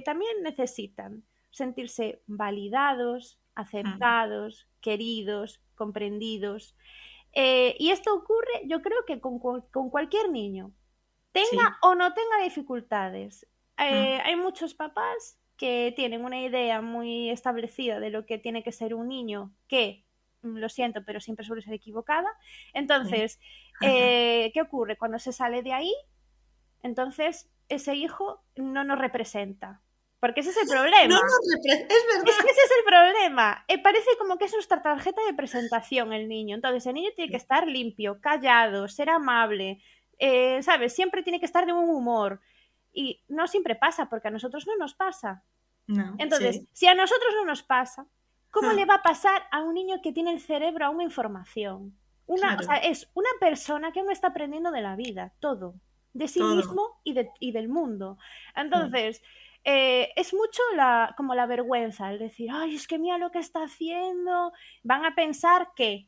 C: también necesitan sentirse validados, aceptados, queridos, comprendidos. Y esto ocurre, yo creo que con cualquier niño, tenga o no tenga dificultades. Hay muchos papás que tienen una idea muy establecida de lo que tiene que ser un niño, que, lo siento, pero siempre suele ser equivocada. Entonces, ¿qué ocurre? Cuando se sale de ahí, entonces ese hijo no nos representa. Porque ese es el problema.
B: Es verdad.
C: Es que ese es el problema. Parece como que es nuestra tarjeta de presentación el niño. Entonces el niño tiene que estar limpio, callado, ser amable, ¿sabes? Siempre tiene que estar de buen humor. Y no siempre pasa, porque a nosotros no nos pasa.
B: No,
C: entonces, si a nosotros no nos pasa, ¿cómo le va a pasar a un niño que tiene el cerebro aún en formación? O sea, es una persona que aún está aprendiendo de la vida, todo. De sí mismo y del mundo. Entonces... es mucho como la vergüenza, el decir, ay, es que mira lo que está haciendo, van a pensar que,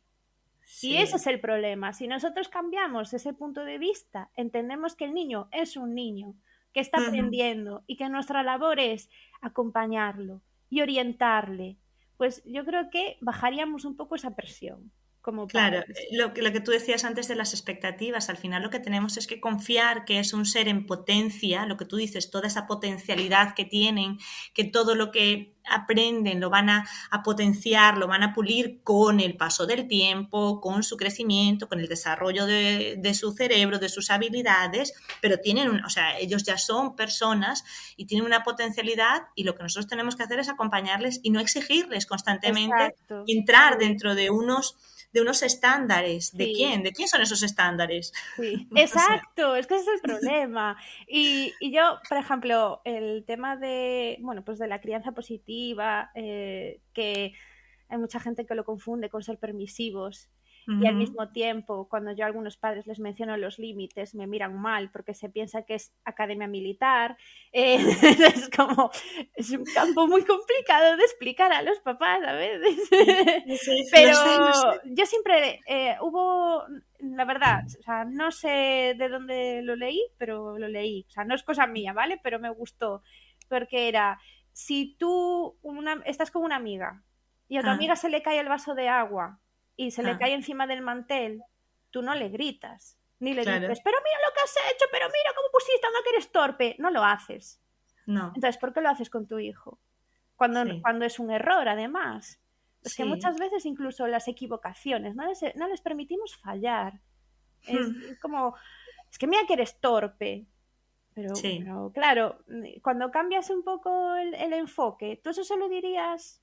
C: y ese es el problema. Si nosotros cambiamos ese punto de vista, entendemos que el niño es un niño que está aprendiendo y que nuestra labor es acompañarlo y orientarle, pues yo creo que bajaríamos un poco esa presión.
B: Claro, lo que tú decías antes de las expectativas, al final lo que tenemos es que confiar que es un ser en potencia, lo que tú dices, toda esa potencialidad que tienen, que todo lo que aprenden lo van a potenciar, lo van a pulir con el paso del tiempo, con su crecimiento, con el desarrollo de su cerebro, de sus habilidades, pero tienen, o sea, ellos ya son personas y tienen una potencialidad y lo que nosotros tenemos que hacer es acompañarles y no exigirles constantemente. Exacto. Entrar dentro de de unos estándares. ¿De
C: Sí.
B: quién? ¿De quién son esos estándares?
C: Sí,
B: O sea,
C: exacto, es que ese es el problema. Y yo, por ejemplo, el tema de, bueno, pues de la crianza positiva, que hay mucha gente que lo confunde con ser permisivos y al mismo tiempo, cuando yo a algunos padres les menciono los límites, me miran mal porque se piensa que es academia militar. Es como, es un campo muy complicado de explicar a los papás a veces.
B: sí,
C: Pero
B: lo sé.
C: yo siempre hubo, la verdad, o sea, no sé de dónde lo leí, pero lo leí. O sea, no es cosa mía, ¿vale? Pero me gustó. Porque era, si tú estás con una amiga y a tu amiga se le cae el vaso de agua y se le cae encima del mantel, tú no le gritas, ni le
B: Claro.
C: dices, pero mira lo que has hecho, pero mira cómo pusiste, anda que eres torpe. No lo haces.
B: No.
C: Entonces, ¿por qué lo haces con tu hijo? Cuando es un error, además. Es que muchas veces incluso las equivocaciones, no les permitimos fallar. Es como, es que mira que eres torpe. Pero claro, cuando cambias un poco el enfoque, ¿tú eso se lo dirías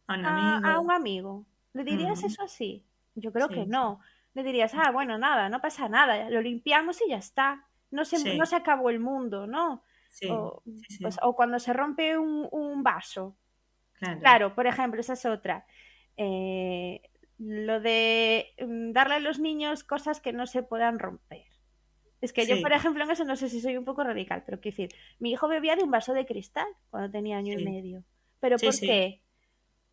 C: a un amigo? ¿Le dirías eso así? Yo creo que no. Le dirías, bueno, nada, no pasa nada, lo limpiamos y ya está. No se acabó el mundo, ¿no? Pues, o cuando se rompe un vaso. Claro, por ejemplo, esa es otra. Lo de darle a los niños cosas que no se puedan romper. Es que yo, por ejemplo, en eso no sé si soy un poco radical, pero quiero decir, mi hijo bebía de un vaso de cristal cuando tenía año y medio. ¿Pero por qué?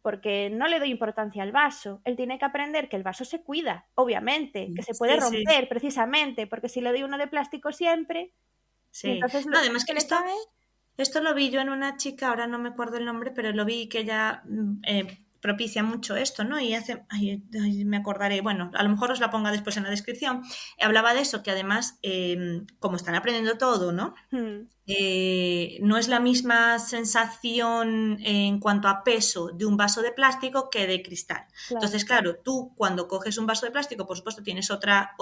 C: Porque no le doy importancia al vaso. Él tiene que aprender que el vaso se cuida, obviamente, que se puede romper precisamente, porque si le doy uno de plástico siempre, y entonces
B: no, además que
C: le cae.
B: Esto lo vi yo en una chica, ahora no me acuerdo el nombre, pero lo vi que ella propicia mucho esto, ¿no? Y hace, me acordaré, bueno, a lo mejor os la ponga después en la descripción, hablaba de eso, que además, como están aprendiendo todo, ¿no? No es la misma sensación en cuanto a peso de un vaso de plástico que de cristal. Claro. Entonces, claro, tú cuando coges un vaso de plástico, por supuesto, tienes otra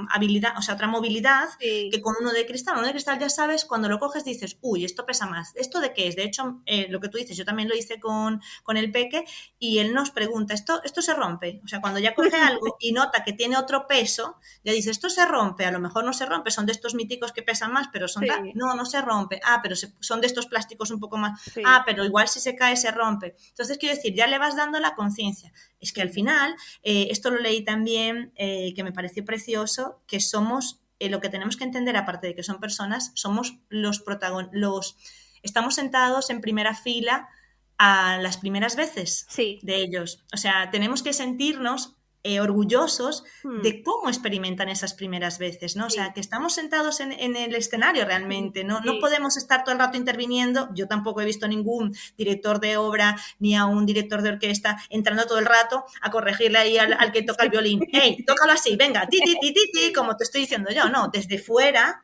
B: habilidad, o sea, otra movilidad que con uno de cristal. Uno de cristal ya sabes, cuando lo coges dices, uy, esto pesa más. ¿Esto de qué es? De hecho, lo que tú dices, yo también lo hice con el peque y él nos pregunta, ¿esto se rompe? O sea, cuando ya coge algo y nota que tiene otro peso, ya dice, ¿esto se rompe? A lo mejor no se rompe, son de estos míticos que pesan más, pero no se rompe. Pero son de estos plásticos un poco más. Pero igual si se cae se rompe. Entonces, quiero decir, ya le vas dando la conciencia. Es que al final, esto lo leí también, que me pareció precioso, que somos, lo que tenemos que entender, aparte de que son personas, somos los protagonistas, estamos sentados en primera fila a las primeras veces de ellos. O sea, tenemos que sentirnos orgullosos de cómo experimentan esas primeras veces, ¿no? O sea, que estamos sentados en el escenario realmente, ¿no? No podemos estar todo el rato interviniendo. Yo tampoco he visto ningún director de obra ni a un director de orquesta entrando todo el rato a corregirle ahí al que toca el violín. ¡Hey, tócalo así! Venga, ti, ti, ti, ti, ti, como te estoy diciendo yo. No, desde fuera,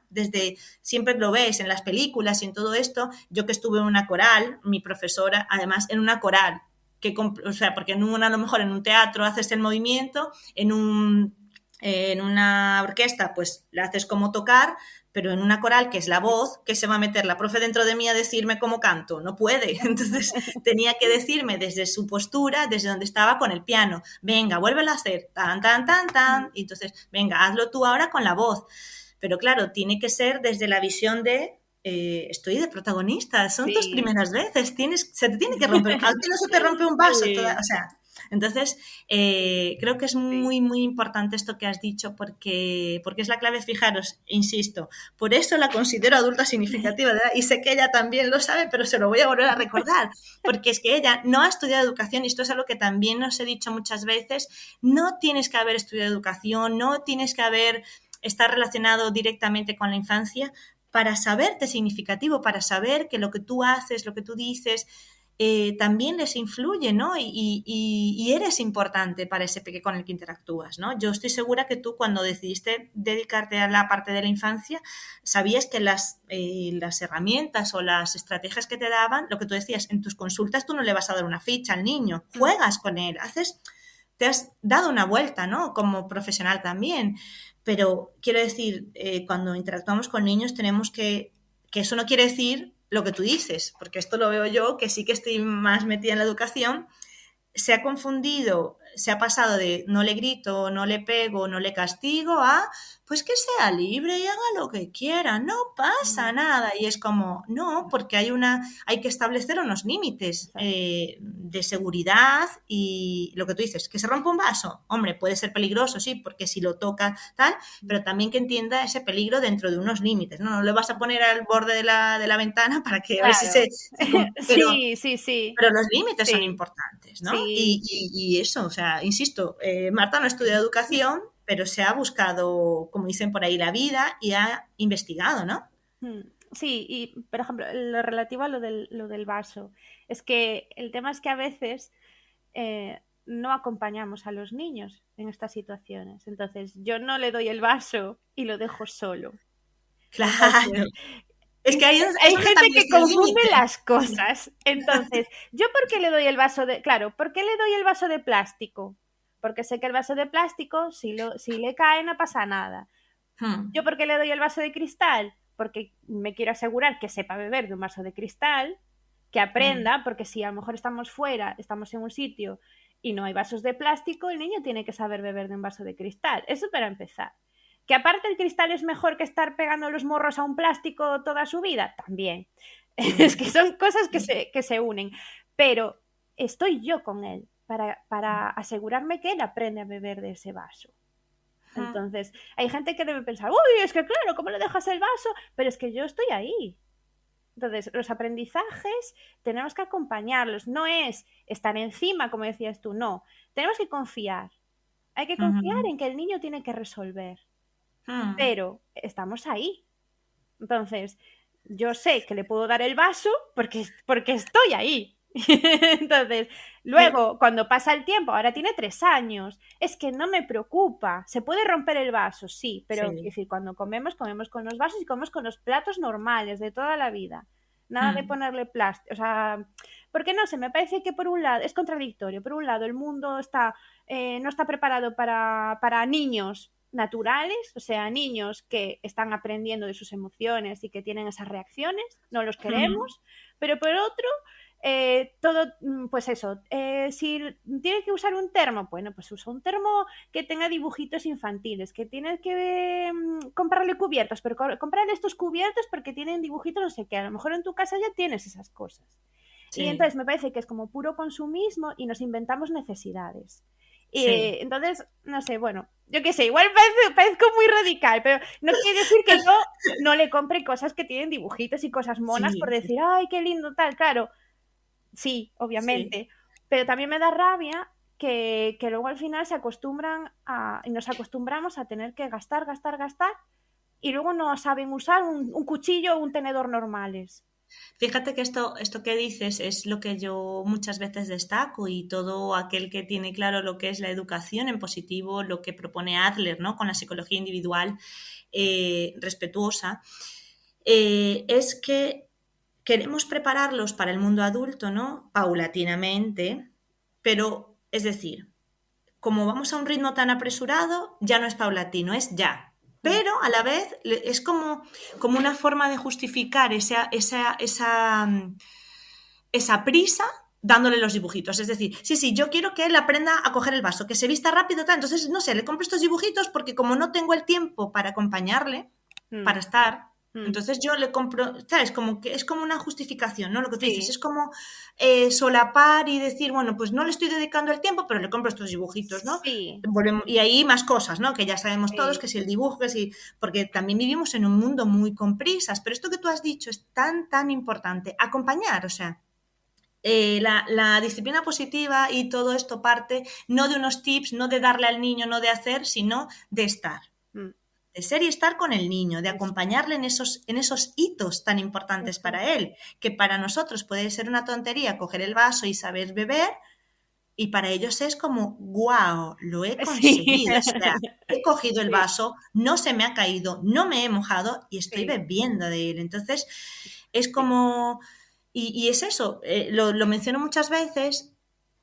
B: siempre lo ves en las películas y en todo esto. Yo que estuve en una coral, mi profesora, además, en una coral, o sea, porque a lo mejor en un teatro haces el movimiento, en una orquesta pues la haces como tocar, pero en una coral, que es la voz, que se va a meter la profe dentro de mí a decirme cómo canto, no puede. Entonces tenía que decirme desde su postura, desde donde estaba con el piano, venga, vuélvelo a hacer, tan, tan, tan, tan, y entonces, venga, hazlo tú ahora con la voz. Pero claro, tiene que ser desde la visión de estoy de protagonista, son tus primeras veces, se te tiene que romper, a ti no se te rompe un vaso, o sea, entonces creo que es muy, muy importante esto que has dicho porque es la clave, fijaros, insisto, por eso la considero adulta significativa, ¿verdad? Y sé que ella también lo sabe, pero se lo voy a volver a recordar, porque es que ella no ha estudiado educación y esto es algo que también os he dicho muchas veces, no tienes que haber estudiado educación, no tienes que estar relacionado directamente con la infancia para saberte significativo, para saber que lo que tú haces, lo que tú dices, también les influye, ¿no? Y eres importante para ese peque con el que interactúas, ¿no? Yo estoy segura que tú, cuando decidiste dedicarte a la parte de la infancia, sabías que las herramientas o las estrategias que te daban, lo que tú decías, en tus consultas tú no le vas a dar una ficha al niño, juegas con él, te has dado una vuelta, ¿no? Como profesional también. Pero quiero decir, cuando interactuamos con niños tenemos que eso no quiere decir lo que tú dices, porque esto lo veo yo, que sí que estoy más metida en la educación, se ha confundido se ha pasado de no le grito, no le pego, no le castigo a pues que sea libre y haga lo que quiera, no pasa nada. Y es como, no, porque hay que establecer unos límites de seguridad y lo que tú dices, que se rompa un vaso, hombre, puede ser peligroso, sí, porque si lo toca tal, pero también que entienda ese peligro dentro de unos límites, ¿no? No le vas a poner al borde de la ventana para que a ver si se pero,
C: sí.
B: Pero los límites son importantes, ¿no?
C: Sí.
B: Y eso, o sea, insisto, Marta no estudia educación, pero se ha buscado, como dicen por ahí, la vida y ha investigado, ¿no?
C: Sí, y por ejemplo, lo relativo a lo del vaso, es que el tema es que a veces no acompañamos a los niños en estas situaciones. Entonces, yo no le doy el vaso y lo dejo solo.
B: Claro.
C: Entonces,
B: es que hay
C: gente que confunde las cosas. Entonces, ¿yo por qué le doy el vaso de... Claro, ¿por qué le doy el vaso de plástico? Porque sé que el vaso de plástico, si le cae, no pasa nada. ¿Yo por qué le doy el vaso de cristal? Porque me quiero asegurar que sepa beber de un vaso de cristal, que aprenda, porque si a lo mejor estamos fuera, estamos en un sitio y no hay vasos de plástico, el niño tiene que saber beber de un vaso de cristal. Eso para empezar. Que aparte el cristal es mejor que estar pegando los morros a un plástico toda su vida, también. Es que son cosas que se unen. Pero estoy yo con él para asegurarme que él aprende a beber de ese vaso. Entonces, hay gente que debe pensar, uy, es que claro, ¿cómo le dejas el vaso? Pero es que yo estoy ahí. Entonces, los aprendizajes tenemos que acompañarlos. No es estar encima, como decías tú, no. Tenemos que confiar. Hay que confiar en que el niño tiene que resolver. Pero estamos ahí. Entonces, yo sé que le puedo dar el vaso porque estoy ahí. Entonces, luego, cuando pasa el tiempo, ahora tiene 3 años, es que no me preocupa. ¿Se puede romper el vaso? Sí, pero es decir, cuando comemos con los vasos y comemos con los platos normales de toda la vida. Nada de ponerle plástico. O sea, porque no sé, me parece que por un lado es contradictorio. Por un lado, el mundo no está preparado para niños naturales, o sea, niños que están aprendiendo de sus emociones y que tienen esas reacciones, no los queremos, pero por otro, todo, pues eso, si tiene que usar un termo, bueno, pues usa un termo que tenga dibujitos infantiles, que tienes que comprarle cubiertos, pero comprarle estos cubiertos porque tienen dibujitos no sé qué, a lo mejor en tu casa ya tienes esas cosas. Y entonces me parece que es como puro consumismo y nos inventamos necesidades. Entonces, no sé, bueno, yo qué sé, igual parezco muy radical, pero no quiere decir que yo no le compre cosas que tienen dibujitos y cosas monas por decir, ay, qué lindo tal, claro, sí, obviamente, pero también me da rabia que luego al final se acostumbran y nos acostumbramos a tener que gastar y luego no saben usar un cuchillo o un tenedor normales.
B: Fíjate que esto que dices es lo que yo muchas veces destaco y todo aquel que tiene claro lo que es la educación en positivo, lo que propone Adler, ¿no? Con la psicología individual respetuosa, es que queremos prepararlos para el mundo adulto, ¿no? Paulatinamente, pero es decir, como vamos a un ritmo tan apresurado, ya no es paulatino, es ya. Pero a la vez es como una forma de justificar esa prisa dándole los dibujitos. Es decir, sí, yo quiero que él aprenda a coger el vaso, que se vista rápido, tal. Entonces, no sé, le compro estos dibujitos porque como no tengo el tiempo para acompañarle, para estar, entonces yo le compro, ¿sabes? Como que es como una justificación, ¿no? Lo que tú dices, es como solapar y decir, bueno, pues no le estoy dedicando el tiempo, pero le compro estos dibujitos, ¿no?
C: Sí.
B: Y ahí más cosas, ¿no? Que ya sabemos todos que si el dibujo, que si... Porque también vivimos en un mundo muy con prisas, pero esto que tú has dicho es tan, tan importante. Acompañar, o sea, la disciplina positiva y todo esto parte no de unos tips, no de darle al niño, no de hacer, sino de estar. De ser y estar con el niño, de acompañarle en esos hitos tan importantes para él, que para nosotros puede ser una tontería coger el vaso y saber beber, y para ellos es como, wow, lo he conseguido, o sea, he cogido el vaso, no se me ha caído, no me he mojado y estoy bebiendo de él. Entonces, es como, y es eso, lo menciono muchas veces,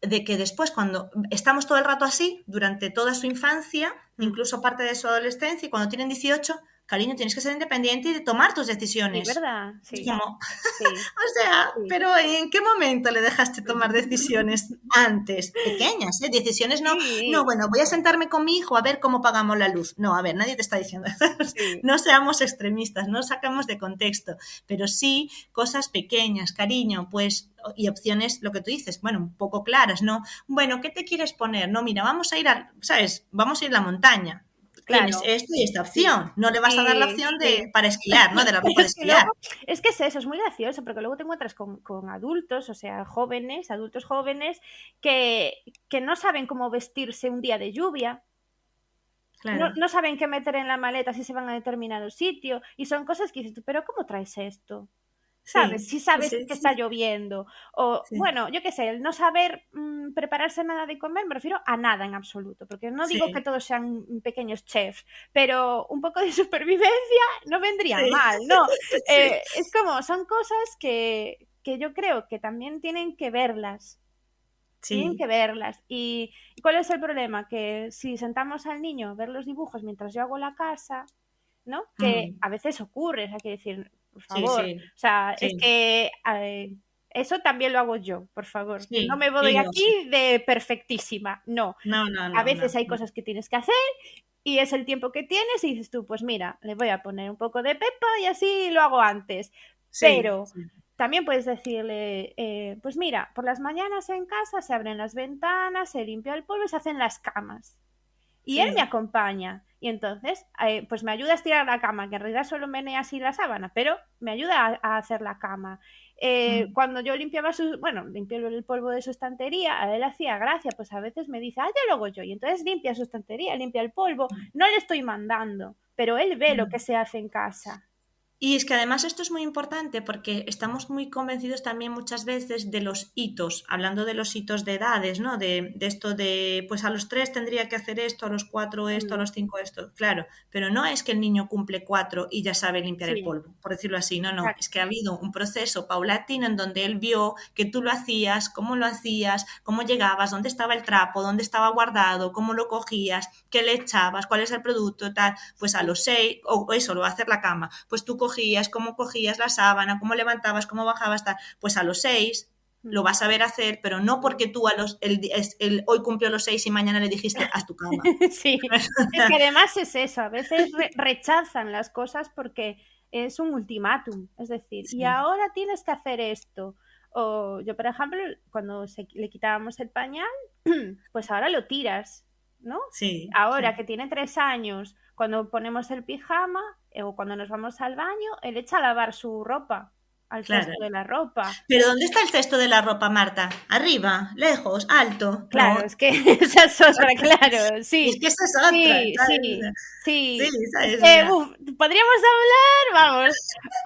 B: de que después cuando estamos todo el rato así, durante toda su infancia, incluso parte de su adolescencia, y cuando tienen 18, cariño, tienes que ser independiente y de tomar tus decisiones.
C: Sí, ¿verdad? Sí.
B: Es como, sí. O sea, sí. Pero ¿en qué momento le dejaste tomar decisiones antes? Pequeñas, ¿eh? Decisiones no, sí. No, bueno, voy a sentarme con mi hijo a ver cómo pagamos la luz. No, a ver, nadie te está diciendo eso. Sí. No seamos extremistas, no sacamos de contexto, pero sí cosas pequeñas, cariño, pues, y opciones, lo que tú dices, bueno, un poco claras, ¿no? Bueno, ¿qué te quieres poner? No, mira, vamos a ir ¿sabes? Vamos a ir a la montaña. Claro. Tienes esto y esta opción. Sí. No le vas a dar la opción para esquiar, ¿no? De la ropa de esquiar.
C: Luego, es que eso es muy gracioso, porque luego te encuentras con adultos, o sea, adultos jóvenes, que no saben cómo vestirse un día de lluvia. Claro. No saben qué meter en la maleta si se van a determinado sitio. Y son cosas que dices tú, pero ¿cómo traes esto? ¿Sabes? Si sabes que está lloviendo. O, bueno, yo qué sé, el no saber prepararse nada de comer, me refiero a nada en absoluto. Porque no digo que todos sean pequeños chefs, pero un poco de supervivencia no vendría mal, ¿no? Es como, son cosas que yo creo que también tienen que verlas. Sí. Tienen que verlas. ¿Y cuál es el problema? Que si sentamos al niño a ver los dibujos mientras yo hago la casa, ¿no? Que a veces ocurre, o sea, que decir, por favor, o sea, es que eso también lo hago yo, por favor. No me voy aquí de perfectísima, no. A veces hay cosas que tienes que hacer y es el tiempo que tienes y dices tú, pues mira, le voy a poner un poco de pepa y así lo hago antes. Pero también puedes decirle, pues mira, por las mañanas en casa se abren las ventanas, se limpia el polvo y se hacen las camas. Y él me acompaña. Y entonces, pues me ayuda a estirar la cama, que en realidad solo menea así la sábana, pero me ayuda a hacer la cama. Cuando yo limpiaba limpio el polvo de su estantería, a él hacía gracia, pues a veces me dice, ya lo hago yo. Y entonces limpia su estantería, limpia el polvo. No le estoy mandando, pero él ve lo que se hace en casa.
B: Y es que además esto es muy importante porque estamos muy convencidos también muchas veces de los hitos, hablando de los hitos de edades, ¿no? De esto de, pues a los 3 tendría que hacer esto, a los 4 esto, a los 5 esto, claro, pero no es que el niño cumple 4 y ya sabe limpiar el polvo, por decirlo así, no, es que ha habido un proceso paulatino en donde él vio que tú lo hacías, cómo llegabas, dónde estaba el trapo, dónde estaba guardado, cómo lo cogías, qué le echabas, cuál es el producto, tal, pues a los 6, o eso, lo va a hacer la cama, pues tú cómo cogías la sábana, cómo levantabas, cómo bajabas, tal. Pues a los 6 lo vas a ver hacer, pero no porque tú hoy cumplió los 6 y mañana le dijiste haz tu cama.
C: Sí, es que además es eso, a veces rechazan las cosas porque es un ultimátum, es decir, y ahora tienes que hacer esto. O yo, por ejemplo, cuando le quitábamos el pañal, pues ahora lo tiras, ¿no?
B: Sí.
C: Ahora que tiene 3 años, cuando ponemos el pijama o cuando nos vamos al baño, él echa a lavar su ropa al cesto de la ropa.
B: ¿Pero dónde está el cesto de la ropa, Marta? ¿Arriba? ¿Lejos? ¿Alto?
C: Claro, no. Es que esa es otra, claro, sí.
B: Es que esa es otra.
C: Sí. Podríamos hablar, vamos.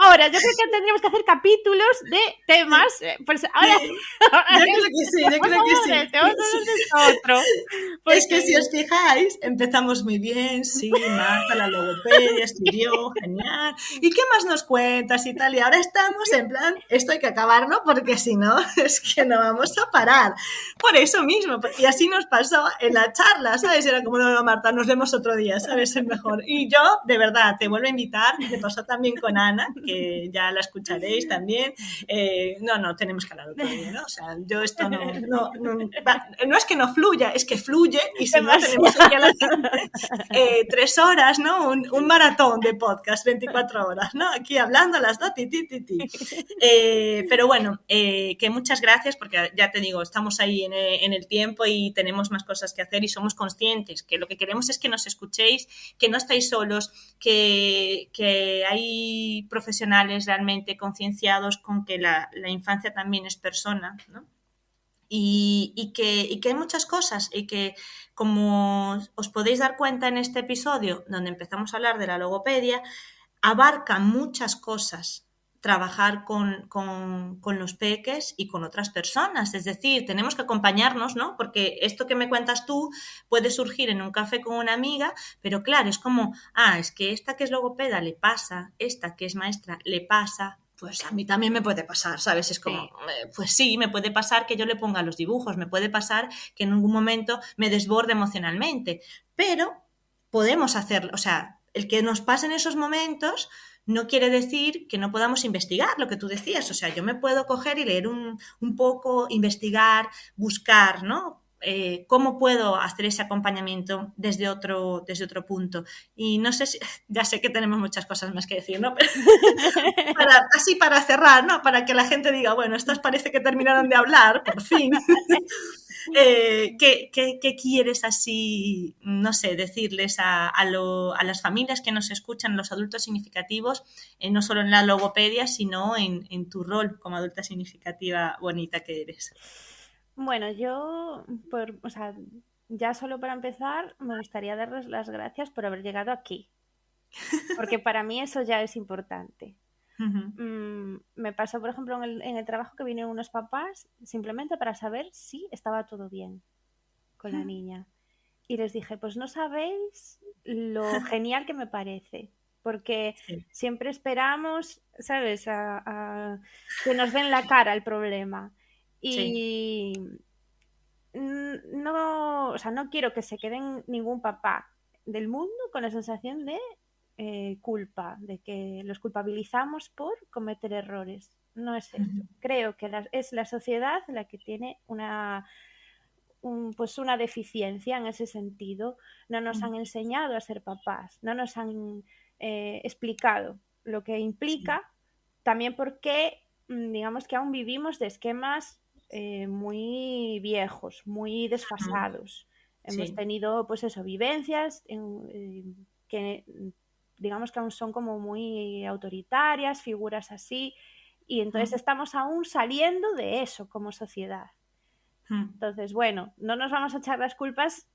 C: Ahora, yo creo que tendríamos que hacer capítulos de temas. Pues ahora.
B: Yo creo que sí.
C: Otro.
B: Porque... Es que si os fijáis, empezamos muy bien, sí, Marta, la logopedia, estudió, genial. ¿Y qué más nos cuentas y tal? Y ahora estamos en plan, esto hay que acabarlo porque si no, es que no vamos a parar. Por eso mismo, y así nos pasó en la charla, ¿sabes? Era como, no, Marta, nos vemos otro día, ¿sabes? Es mejor. Y yo, de verdad, te vuelvo a invitar, me pasó también con Ana, que ya la escucharéis también. No, tenemos que hablar otro día, ¿no? O sea, yo esto no es que no fluya, es que fluye y si no tenemos aquí a la gente 3 horas, ¿no? Un maratón de podcast, 24 horas, ¿no? Aquí hablando a las 2, pero bueno, que muchas gracias porque ya te digo, estamos ahí en el tiempo y tenemos más cosas que hacer y somos conscientes que lo que queremos es que nos escuchéis, que no estáis solos, que hay profesionales realmente concienciados con que la infancia también es persona, ¿no? Y que hay muchas cosas y que, como os podéis dar cuenta en este episodio donde empezamos a hablar de la logopedia, abarca muchas cosas trabajar con los peques y con otras personas, es decir, tenemos que acompañarnos, ¿no? Porque esto que me cuentas tú puede surgir en un café con una amiga, pero claro, es como, es que esta que es logopeda le pasa, esta que es maestra le pasa, pues a mí también me puede pasar, ¿sabes? Es como, pues sí, me puede pasar que yo le ponga los dibujos, me puede pasar que en algún momento me desborde emocionalmente, pero podemos hacerlo, o sea, el que nos pasen esos momentos no quiere decir que no podamos investigar, lo que tú decías. O sea, yo me puedo coger y leer un poco, investigar, buscar, ¿no? ¿Cómo puedo hacer ese acompañamiento desde otro punto? Y no sé si, ya sé que tenemos muchas cosas más que decir, ¿no? Pero así para cerrar, ¿no? Para que la gente diga, bueno, estas parece que terminaron de hablar, por fin. ¿Qué quieres así, no sé, decirles a las familias que nos escuchan, los adultos significativos, no solo en la logopedia, sino en tu rol como adulta significativa bonita que eres?
C: Bueno, yo, o sea, ya solo para empezar, me gustaría darles las gracias por haber llegado aquí, porque para mí eso ya es importante. Me pasó, por ejemplo, en el trabajo que vinieron unos papás simplemente para saber si estaba todo bien con la niña. Y les dije, pues no sabéis lo genial que me parece, porque
B: Sí.
C: siempre esperamos, ¿sabes?, a que nos den la cara al problema.
B: Sí.
C: Y no, o sea, no quiero que se queden ningún papá del mundo con la sensación de culpa, de que los culpabilizamos por cometer errores. No es eso. Creo que es la sociedad la que tiene pues una deficiencia en ese sentido. No nos han enseñado a ser papás, no nos han explicado lo que implica, también porque digamos que aún vivimos de esquemas muy viejos, muy desfasados. Hemos tenido, pues eso, vivencias que digamos que aún son como muy autoritarias, figuras así, y entonces estamos aún saliendo de eso como sociedad. Entonces, bueno, no nos vamos a echar las culpas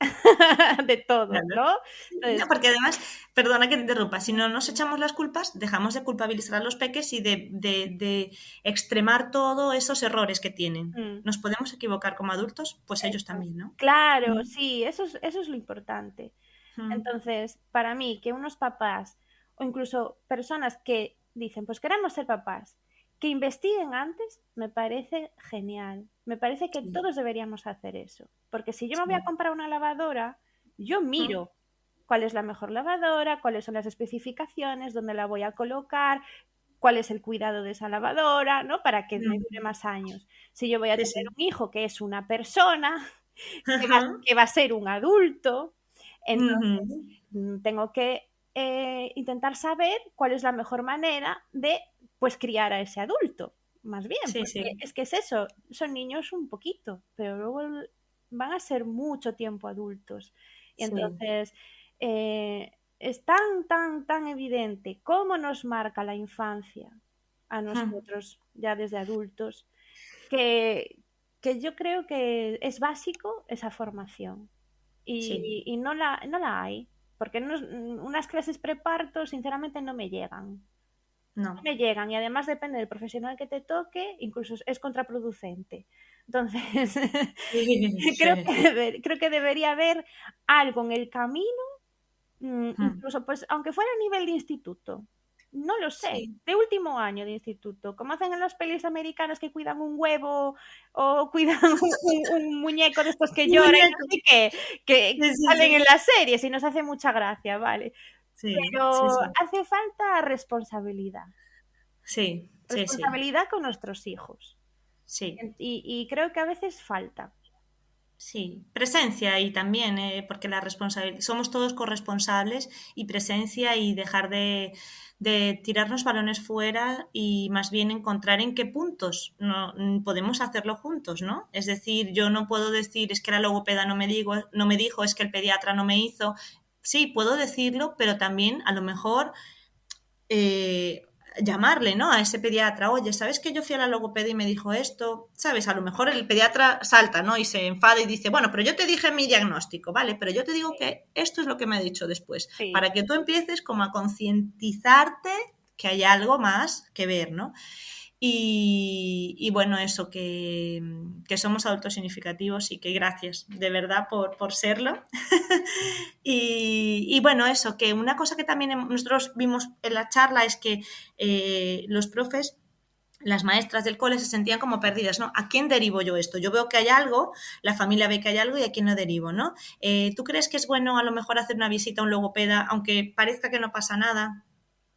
C: de todo, ¿no? Entonces,
B: No, porque además, perdona que te interrumpa, si no nos echamos las culpas, dejamos de culpabilizar a los peques y de extremar todos esos errores que tienen. Nos podemos equivocar como adultos, pues ellos también, ¿no?
C: Claro, sí, eso es lo importante. Entonces, para mí, que unos papás o incluso personas que dicen, pues queremos ser papás, que investiguen antes, me parece genial. Me parece que todos deberíamos hacer eso. Porque si yo me voy a comprar una lavadora, yo miro cuál es la mejor lavadora, cuáles son las especificaciones, dónde la voy a colocar, cuál es el cuidado de esa lavadora, ¿no? Para que me dure más años. Si yo voy a tener un hijo que es una persona, que va a ser un adulto, entonces tengo que intentar saber cuál es la mejor manera de pues criar a ese adulto, más bien, porque es que es eso, son niños un poquito, pero luego van a ser mucho tiempo adultos. Y entonces es tan evidente cómo nos marca la infancia a nosotros ya desde adultos, que yo creo que es básico esa formación y no la hay, porque unas clases preparto sinceramente no me llegan. No me llegan y además depende del profesional que te toque, incluso es contraproducente. Entonces, creo que debería haber algo en el camino, incluso pues aunque fuera a nivel de instituto, no lo sé, de último año de instituto, como hacen en las pelis americanas que cuidan un huevo o cuidan un muñeco de estos que lloran y no sé qué, que salen en las series y nos hace mucha gracia, ¿vale? Pero hace falta responsabilidad. Responsabilidad con nuestros hijos. Y creo que a veces falta.
B: Sí, presencia y también, porque la responsabilidad, somos todos corresponsables y presencia y dejar de tirarnos balones fuera y más bien encontrar en qué puntos no podemos hacerlo juntos, ¿no? Es decir, yo no puedo decir es que la logopeda no me dijo, es que el pediatra no me hizo. Sí, puedo decirlo, pero también a lo mejor llamarle, ¿no? A ese pediatra, oye, ¿sabes que yo fui a la logopedia y me dijo esto? ¿Sabes? A lo mejor el pediatra salta, ¿no? Y se enfada y dice, bueno, pero yo te dije mi diagnóstico, ¿vale? Pero yo te digo que esto es lo que me ha dicho después, para que tú empieces como a concientizarte que hay algo más que ver, ¿no? Y bueno, eso, que somos adultos significativos y que gracias de verdad por serlo. y bueno, eso, que una cosa que también nosotros vimos en la charla es que los profes las maestras del cole se sentían como perdidas, ¿no? ¿A quién derivo yo esto? Yo veo que hay algo, la familia ve que hay algo y a quién lo derivo, ¿no? ¿Tú crees que es bueno a lo mejor hacer una visita a un logopeda, aunque parezca que no pasa nada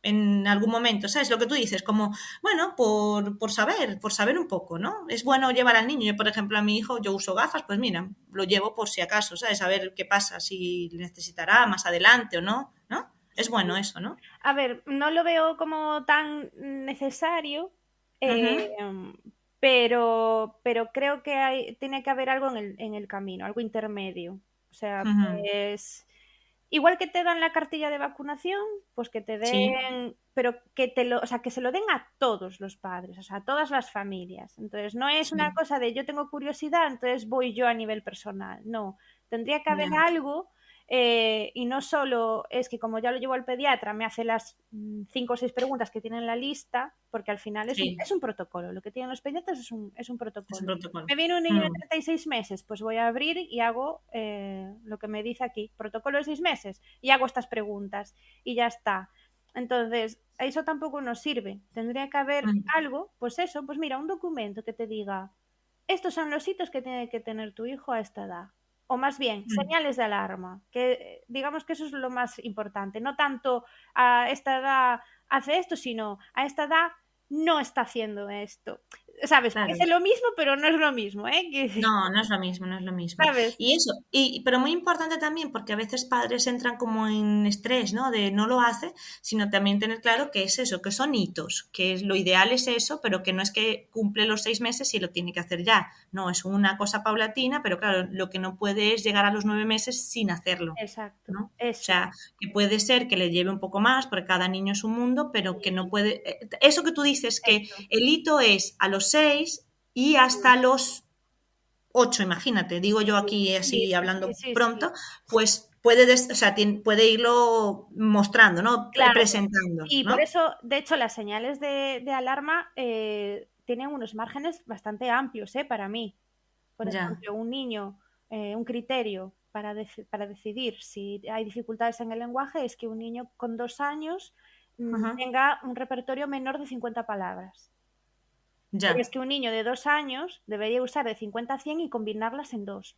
B: en algún momento? ¿Sabes lo que tú dices? Como, bueno, por saber un poco, ¿no? Es bueno llevar al niño. Yo, por ejemplo, a mi hijo, yo uso gafas, pues mira, lo llevo por si acaso, ¿sabes? A ver qué pasa, si necesitará más adelante o no, ¿no? Es bueno eso, ¿no?
C: A ver, no lo veo como tan necesario, eh, pero creo que tiene que haber algo en el camino, algo intermedio. O sea, pues igual que te dan la cartilla de vacunación, pues que te
B: Sí,
C: den, pero o sea, que se lo den a todos los padres, o sea, a todas las familias. Entonces, no es una
B: sí,
C: cosa de yo tengo curiosidad, entonces voy yo a nivel personal. No, tendría que haber
B: ya,
C: algo y no solo es que como ya lo llevo al pediatra, me hace las 5 o 6 preguntas que tiene en la lista, porque al final
B: sí,
C: es un protocolo. Lo que tienen los pediatras es un
B: es un
C: protocolo.
B: protocolo.
C: Me viene un niño de 36 meses, pues voy a abrir y hago lo que me dice aquí, protocolo de 6 meses, y hago estas preguntas y ya está. Entonces, eso tampoco nos sirve. Tendría que haber algo, pues eso, pues mira, un documento que te diga, estos son los hitos que tiene que tener tu hijo a esta edad. O más bien, señales de alarma, que digamos que eso es lo más importante. No tanto a esta edad hace esto, sino a esta edad no está haciendo esto. ¿Sabes?
B: Claro.
C: Parece lo mismo, pero no es lo mismo, ¿eh?
B: No, no es lo mismo, no es lo mismo.
C: ¿Sabes?
B: Y eso, pero muy importante también, porque a veces padres entran como en estrés, ¿no? De no lo hace, sino también tener claro que es eso, que son hitos, que lo ideal es eso, pero que no es que cumple los 6 meses y lo tiene que hacer ya. No, es una cosa paulatina, pero claro, lo que no puede es llegar a los 9 meses sin hacerlo,
C: Exacto,
B: ¿no? O
C: eso.
B: sea, que puede ser que le lleve un poco más, porque cada niño es un mundo, pero que no puede. Eso que tú dices, que
C: Eso.
B: el hito es a los 6 y hasta los 8, imagínate, digo yo aquí
C: Sí,
B: así
C: sí, sí,
B: hablando
C: sí, sí.
B: pronto, pues puede irlo mostrando, ¿no?
C: Claro.
B: Presentando,
C: Y por
B: ¿no?
C: eso, de hecho, las señales de alarma tienen unos márgenes bastante amplios, para mí. Por
B: Ya.
C: ejemplo, un niño, un criterio para decidir si hay dificultades en el lenguaje es que un niño con 2 años
B: Ajá.
C: tenga un repertorio menor de 50 palabras. Pero es
B: Ya,
C: que un niño de 2 años debería usar de 50 a 100 y combinarlas en dos,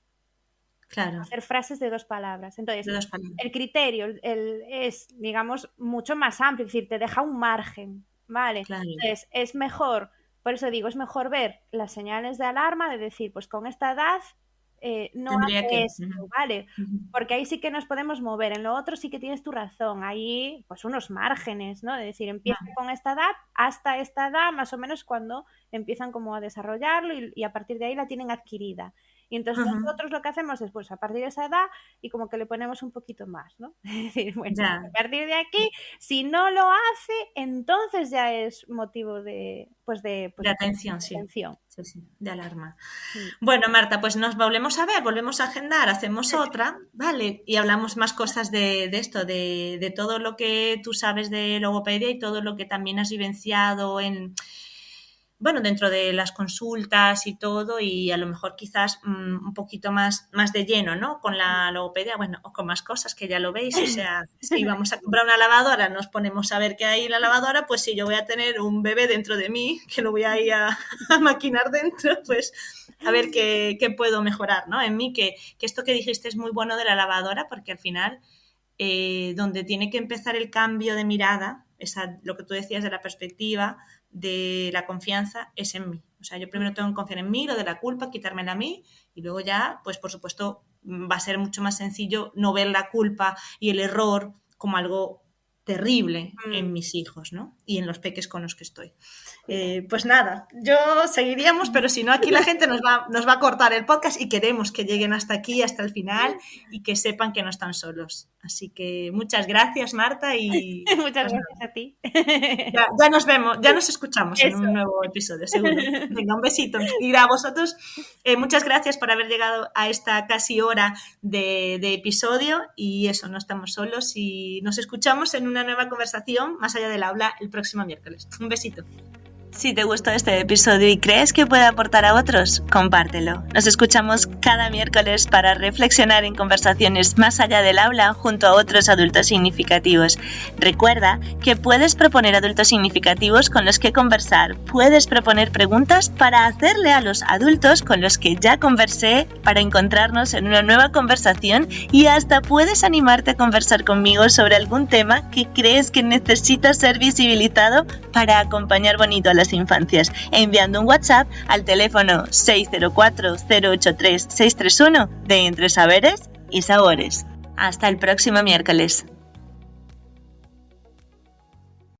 B: claro.
C: hacer frases de 2 palabras. Entonces,
B: De dos palabras.
C: el criterio es, digamos, mucho más amplio, es decir, te deja un margen, ¿vale?
B: Claro.
C: Entonces, es mejor, por eso digo, es mejor ver las señales de alarma de decir, pues con esta edad no
B: Tendría
C: hace
B: que.
C: esto, ¿vale? Porque ahí sí que nos podemos mover, en lo otro sí que tienes tu razón, ahí pues unos márgenes, ¿no? De decir, empieza con esta edad hasta esta edad, más o menos cuando empiezan como a desarrollarlo y a partir de ahí la tienen adquirida. Y entonces
B: Ajá.
C: nosotros lo que hacemos es, pues a partir de esa edad y como que le ponemos un poquito más, ¿no? Es decir, bueno,
B: Ya.
C: a partir de aquí, si no lo hace, entonces ya es motivo
B: De atención,
C: de
B: sí.
C: atención.
B: Sí, sí. De alarma.
C: Mm.
B: Bueno, Marta, pues nos volvemos a ver, volvemos a agendar, hacemos otra, ¿vale? Y hablamos más cosas de esto, de todo lo que tú sabes de logopedia y todo lo que también has vivenciado bueno, dentro de las consultas y todo, y a lo mejor quizás un poquito más de lleno, ¿no? Con la logopedia, bueno, o con más cosas que ya lo veis, o sea, si vamos a comprar una lavadora, nos ponemos a ver qué hay en la lavadora, pues si yo voy a tener un bebé dentro de mí, que lo voy a ir a maquinar dentro, pues a ver qué puedo mejorar, ¿no? En mí, que esto que dijiste es muy bueno de la lavadora, porque al final, donde tiene que empezar el cambio de mirada, lo que tú decías de la perspectiva, de la confianza, es en mí. O sea, yo primero tengo que confiar en mí, lo de la culpa, quitármela a mí, y luego ya, pues por supuesto, va a ser mucho más sencillo no ver la culpa y el error como algo terrible en mis hijos, ¿no? Y en los peques con los que estoy. Pues nada, yo seguiríamos, pero si no, aquí la gente nos va a cortar el podcast y queremos que lleguen hasta aquí, hasta el final y que sepan que no están solos. Así que muchas gracias, Marta, y
C: Muchas
B: pues nada,
C: gracias a ti.
B: ya nos vemos, ya nos escuchamos en
C: Eso.
B: un nuevo episodio, seguro. Venga, un besito. Y a vosotros, muchas gracias por haber llegado a esta casi hora de episodio y eso, no estamos solos y nos escuchamos en una nueva conversación más allá del aula el próximo miércoles. Un besito.
A: Si te gustó este episodio y crees que puede aportar a otros, compártelo. Nos escuchamos cada miércoles para reflexionar en conversaciones más allá del aula junto a otros adultos significativos. Recuerda que puedes proponer adultos significativos con los que conversar. Puedes proponer preguntas para hacerle a los adultos con los que ya conversé para encontrarnos en una nueva conversación y hasta puedes animarte a conversar conmigo sobre algún tema que crees que necesita ser visibilizado para acompañar bonito a las infancias, enviando un WhatsApp al teléfono 604-083-631 de Entre Saberes y Sabores. Hasta el próximo miércoles.